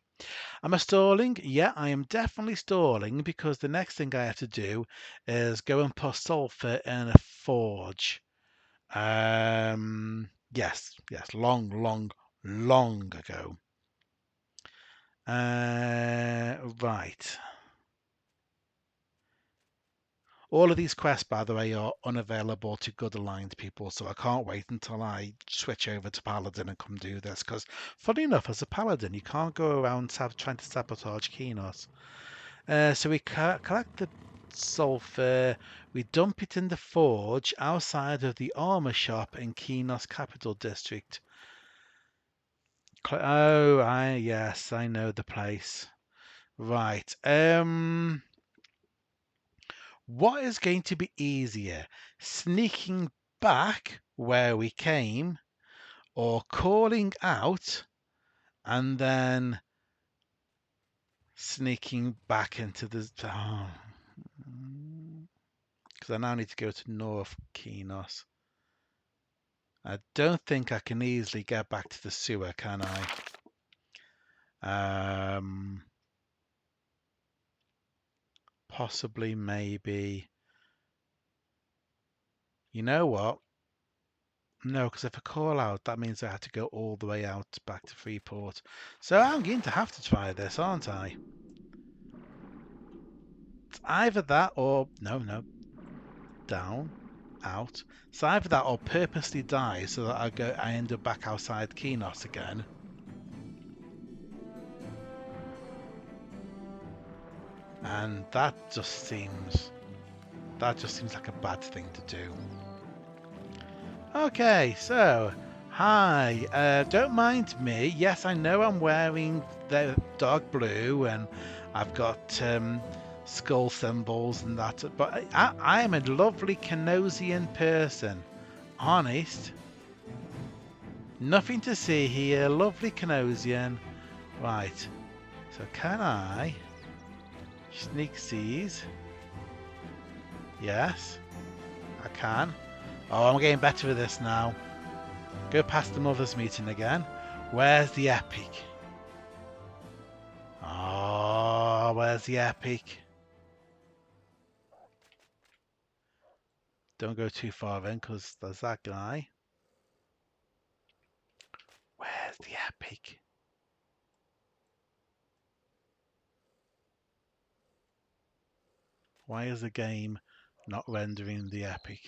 Am I stalling? Yeah, I am definitely stalling because the next thing I have to do is go and put sulfur in a forge. Yes, long ago. Right. All of these quests, by the way, are unavailable to good aligned people, so I can't wait until I switch over to Paladin and come do this. Because, funny enough, as a Paladin, you can't go around trying to sabotage Qeynos. So we collect the sulfur, we dump it in the forge outside of the armor shop in Qeynos Capital District. Oh, yes, I know the place. Right. What is going to be easier? Sneaking back where we came or calling out and then sneaking back into the because I now need to go to North Qeynos. I don't think I can easily get back to the sewer, can I? Possibly, maybe. You know what? No, because if I call out, that means I have to go all the way out back to Freeport. So I'm going to have to try this, aren't I? It's either that or... No. Down. Out. It's either that or purposely die so that I end up back outside Qeynos again. And that just seems like a bad thing to do. Okay, so hi. Don't mind me. Yes, I know I'm wearing the dark blue and I've got skull symbols and that, but I am a lovely Qeynosian person. Honest. Nothing to see here. Lovely Qeynosian. Right. So can I sneak these? Yes, I can. Oh, I'm getting better with this now. Go past the mothers meeting again. Where's the epic? Oh, where's the epic? Don't go too far in because there's that guy. Where's the epic? Why is the game not rendering the epic?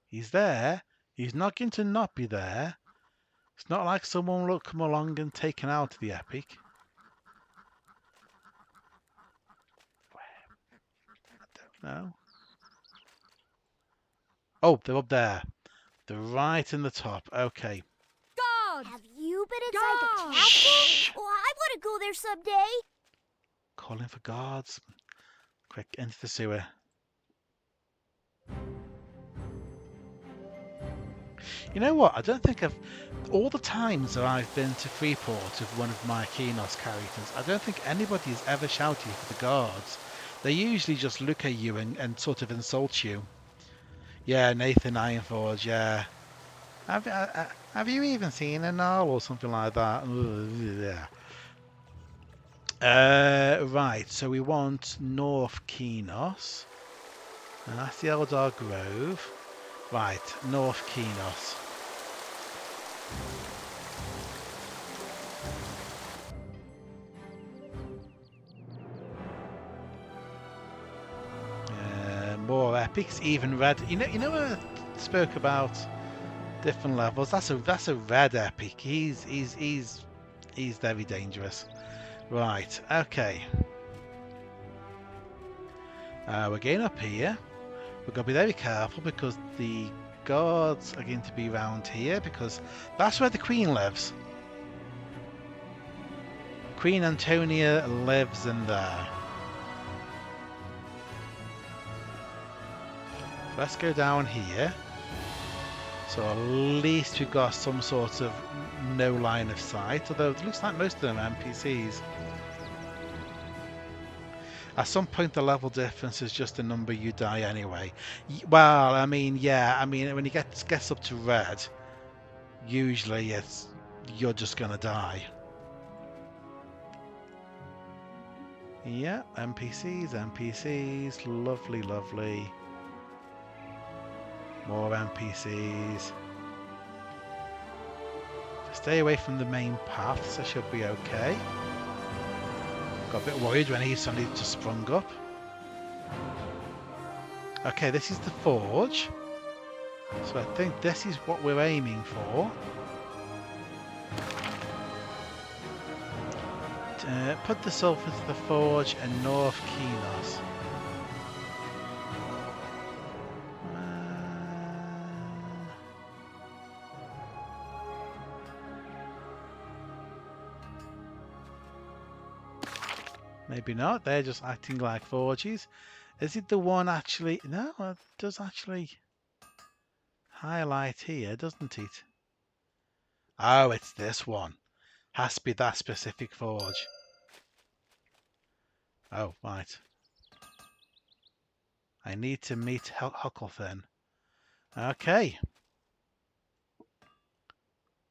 He's there. He's not going to not be there. It's not like someone will come along and take him out the epic. I don't know. Oh, they're up there. They're right in the top. Okay. Guards! Have you been inside the castle? Oh, I want to go there someday. Calling for guards. Quick, into the sewer. You know what? I don't think I've... All the times that I've been to Freeport with one of my Qeynos characters, I don't think anybody's ever shouted for the guards. They usually just look at you and sort of insult you. Yeah, Nathan Ironforge, yeah. Have you even seen a Null or something like that? Yeah. Right, so we want North Qeynos. And that's the Eldar Grove. Right, North Qeynos. More epics, even red. You know when I spoke about different levels? That's a red epic. He's very dangerous. Right, okay. We're getting up here. We've got to be very careful because the guards are going to be around here because that's where the Queen lives. Queen Antonia lives in there. So let's go down here. So at least we've got some sort of no line of sight, although it looks like most of them are NPCs. At some point the level difference is just a number you die anyway. Well, I mean, yeah, I mean when it gets up to red, usually you're just gonna die. Yeah, NPCs, lovely, lovely. More NPCs. Stay away from the main path, so should be okay. Got a bit worried when he suddenly just sprung up. Okay, this is the forge. So I think this is what we're aiming for. Put the sulfur to the forge and North Qeynos. Maybe not, they're just acting like forges. Is it the one actually? No, it does actually highlight here, doesn't it? Oh, it's this one. Has to be that specific forge. Oh, right. I need to meet Huckleton. Okay.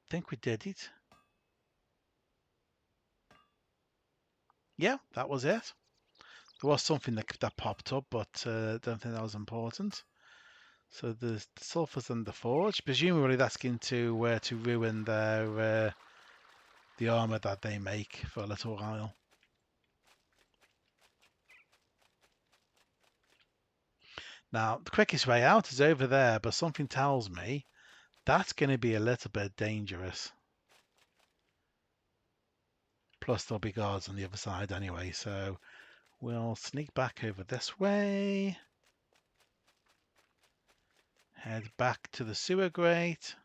Think we did it. Yeah, that was it. There was something that popped up, but don't think that was important. So the sulfurs and the forge. Presumably that's going to ruin their the armor that they make for a little while. Now the quickest way out is over there, but something tells me that's going to be a little bit dangerous. Plus there'll be guards on the other side anyway, so we'll sneak back over this way. Head back to the sewer grate.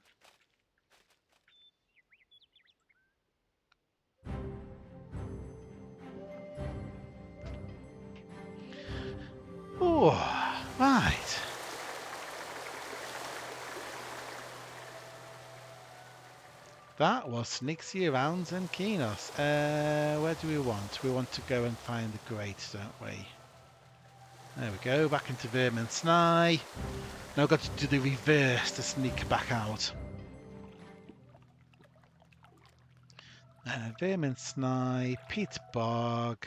Oh, right. That was Snixie Rounds and Qeynos. Where do we want? We want to go and find the grate, don't we? There we go, back into Vermin Snai. Now I've got to do the reverse to sneak back out. Vermin Snai, Peat Bog.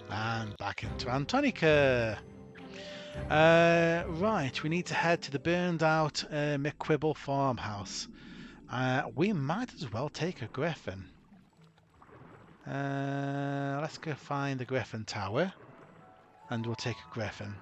And back into Antonica. Right, we need to head to the burned out McQuibble farmhouse. We might as well take a griffin. Let's go find the griffin tower and we'll take a griffin.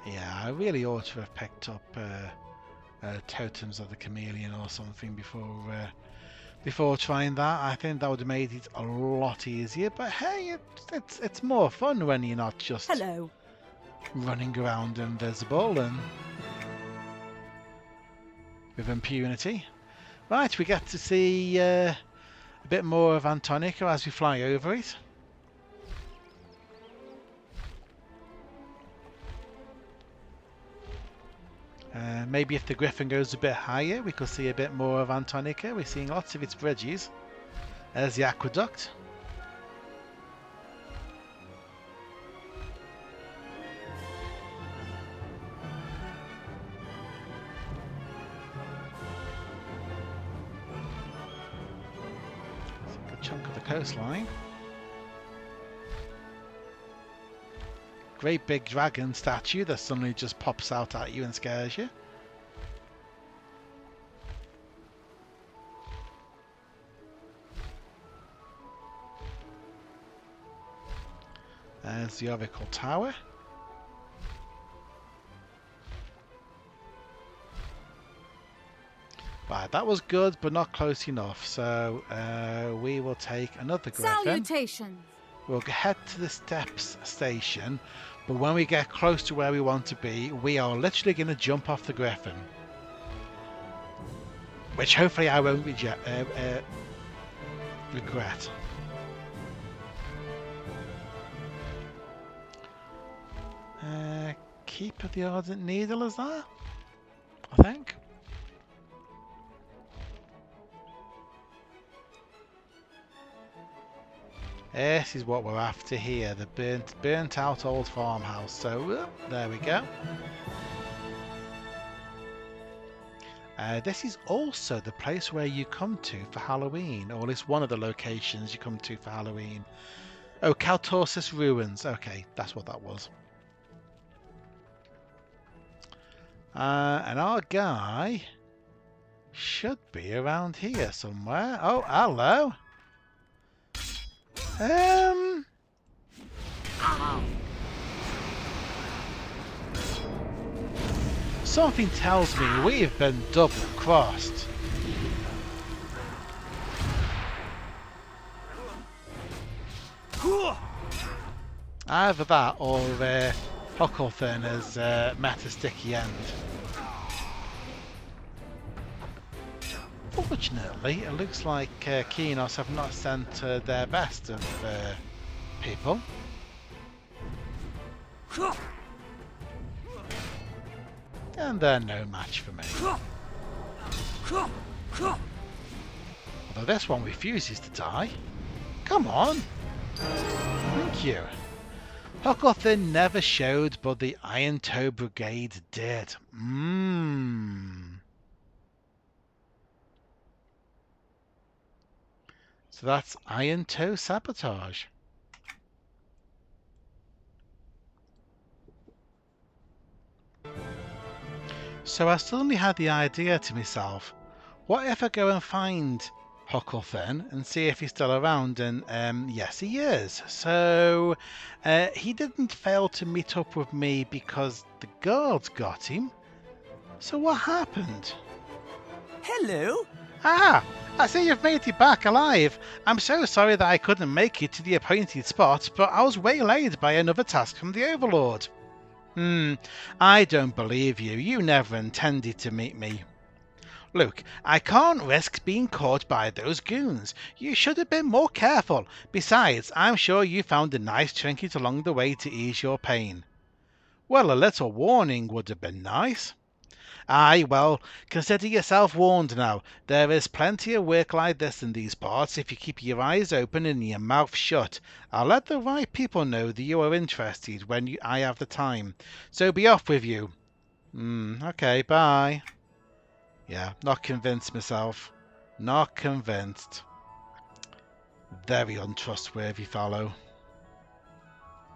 Yeah, I really ought to have picked up Totems of the Chameleon or something before trying that. I think that would have made it a lot easier. But hey, it's more fun when you're not just running around invisible and with impunity. Right, we get to see a bit more of Antonica as we fly over it. Maybe if the griffin goes a bit higher, we could see a bit more of Antonica. We're seeing lots of its bridges. There's the aqueduct. It's a good chunk of the coastline. Great big dragon statue that suddenly just pops out at you and scares you. There's the Oracle Tower. Right, that was good, but not close enough. So we will take another griffin. Salutations. We'll head to the Steps station, but when we get close to where we want to be, we are literally going to jump off the griffin. Which hopefully I won't regret. Keep of the Ardent Needle is that? I think. This is what we're after here, the burnt out old farmhouse. So there we go. This is also the place where you come to for Halloween, or at least one of the locations you come to for Halloween. Oh, Kaltorsis Ruins. Okay, that's what that was. And our guy should be around here somewhere. Oh, hello. Something tells me we've been double crossed. Either that or Huckleton has met a sticky end. Fortunately, it looks like Qeynos have not sent their best of people. And they're no match for me. Although this one refuses to die. Come on! Thank you. Huckleton never showed, but the Iron Toe Brigade did. So that's Iron Toe Sabotage. So I suddenly had the idea to myself, what if I go and find Huckleton and see if he's still around? And yes, he is. So he didn't fail to meet up with me because the guards got him. So what happened? Hello. Ah, I see you've made it back alive. I'm so sorry that I couldn't make it to the appointed spot, but I was waylaid by another task from the Overlord. I don't believe you. You never intended to meet me. Look, I can't risk being caught by those goons. You should have been more careful. Besides, I'm sure you found a nice trinket along the way to ease your pain. Well, a little warning would have been nice. Aye, well, consider yourself warned now. There is plenty of work like this in these parts if you keep your eyes open and your mouth shut. I'll let the right people know that you are interested when I have the time. So be off with you. Okay, bye. Yeah, not convinced myself. Not convinced. Very untrustworthy fellow.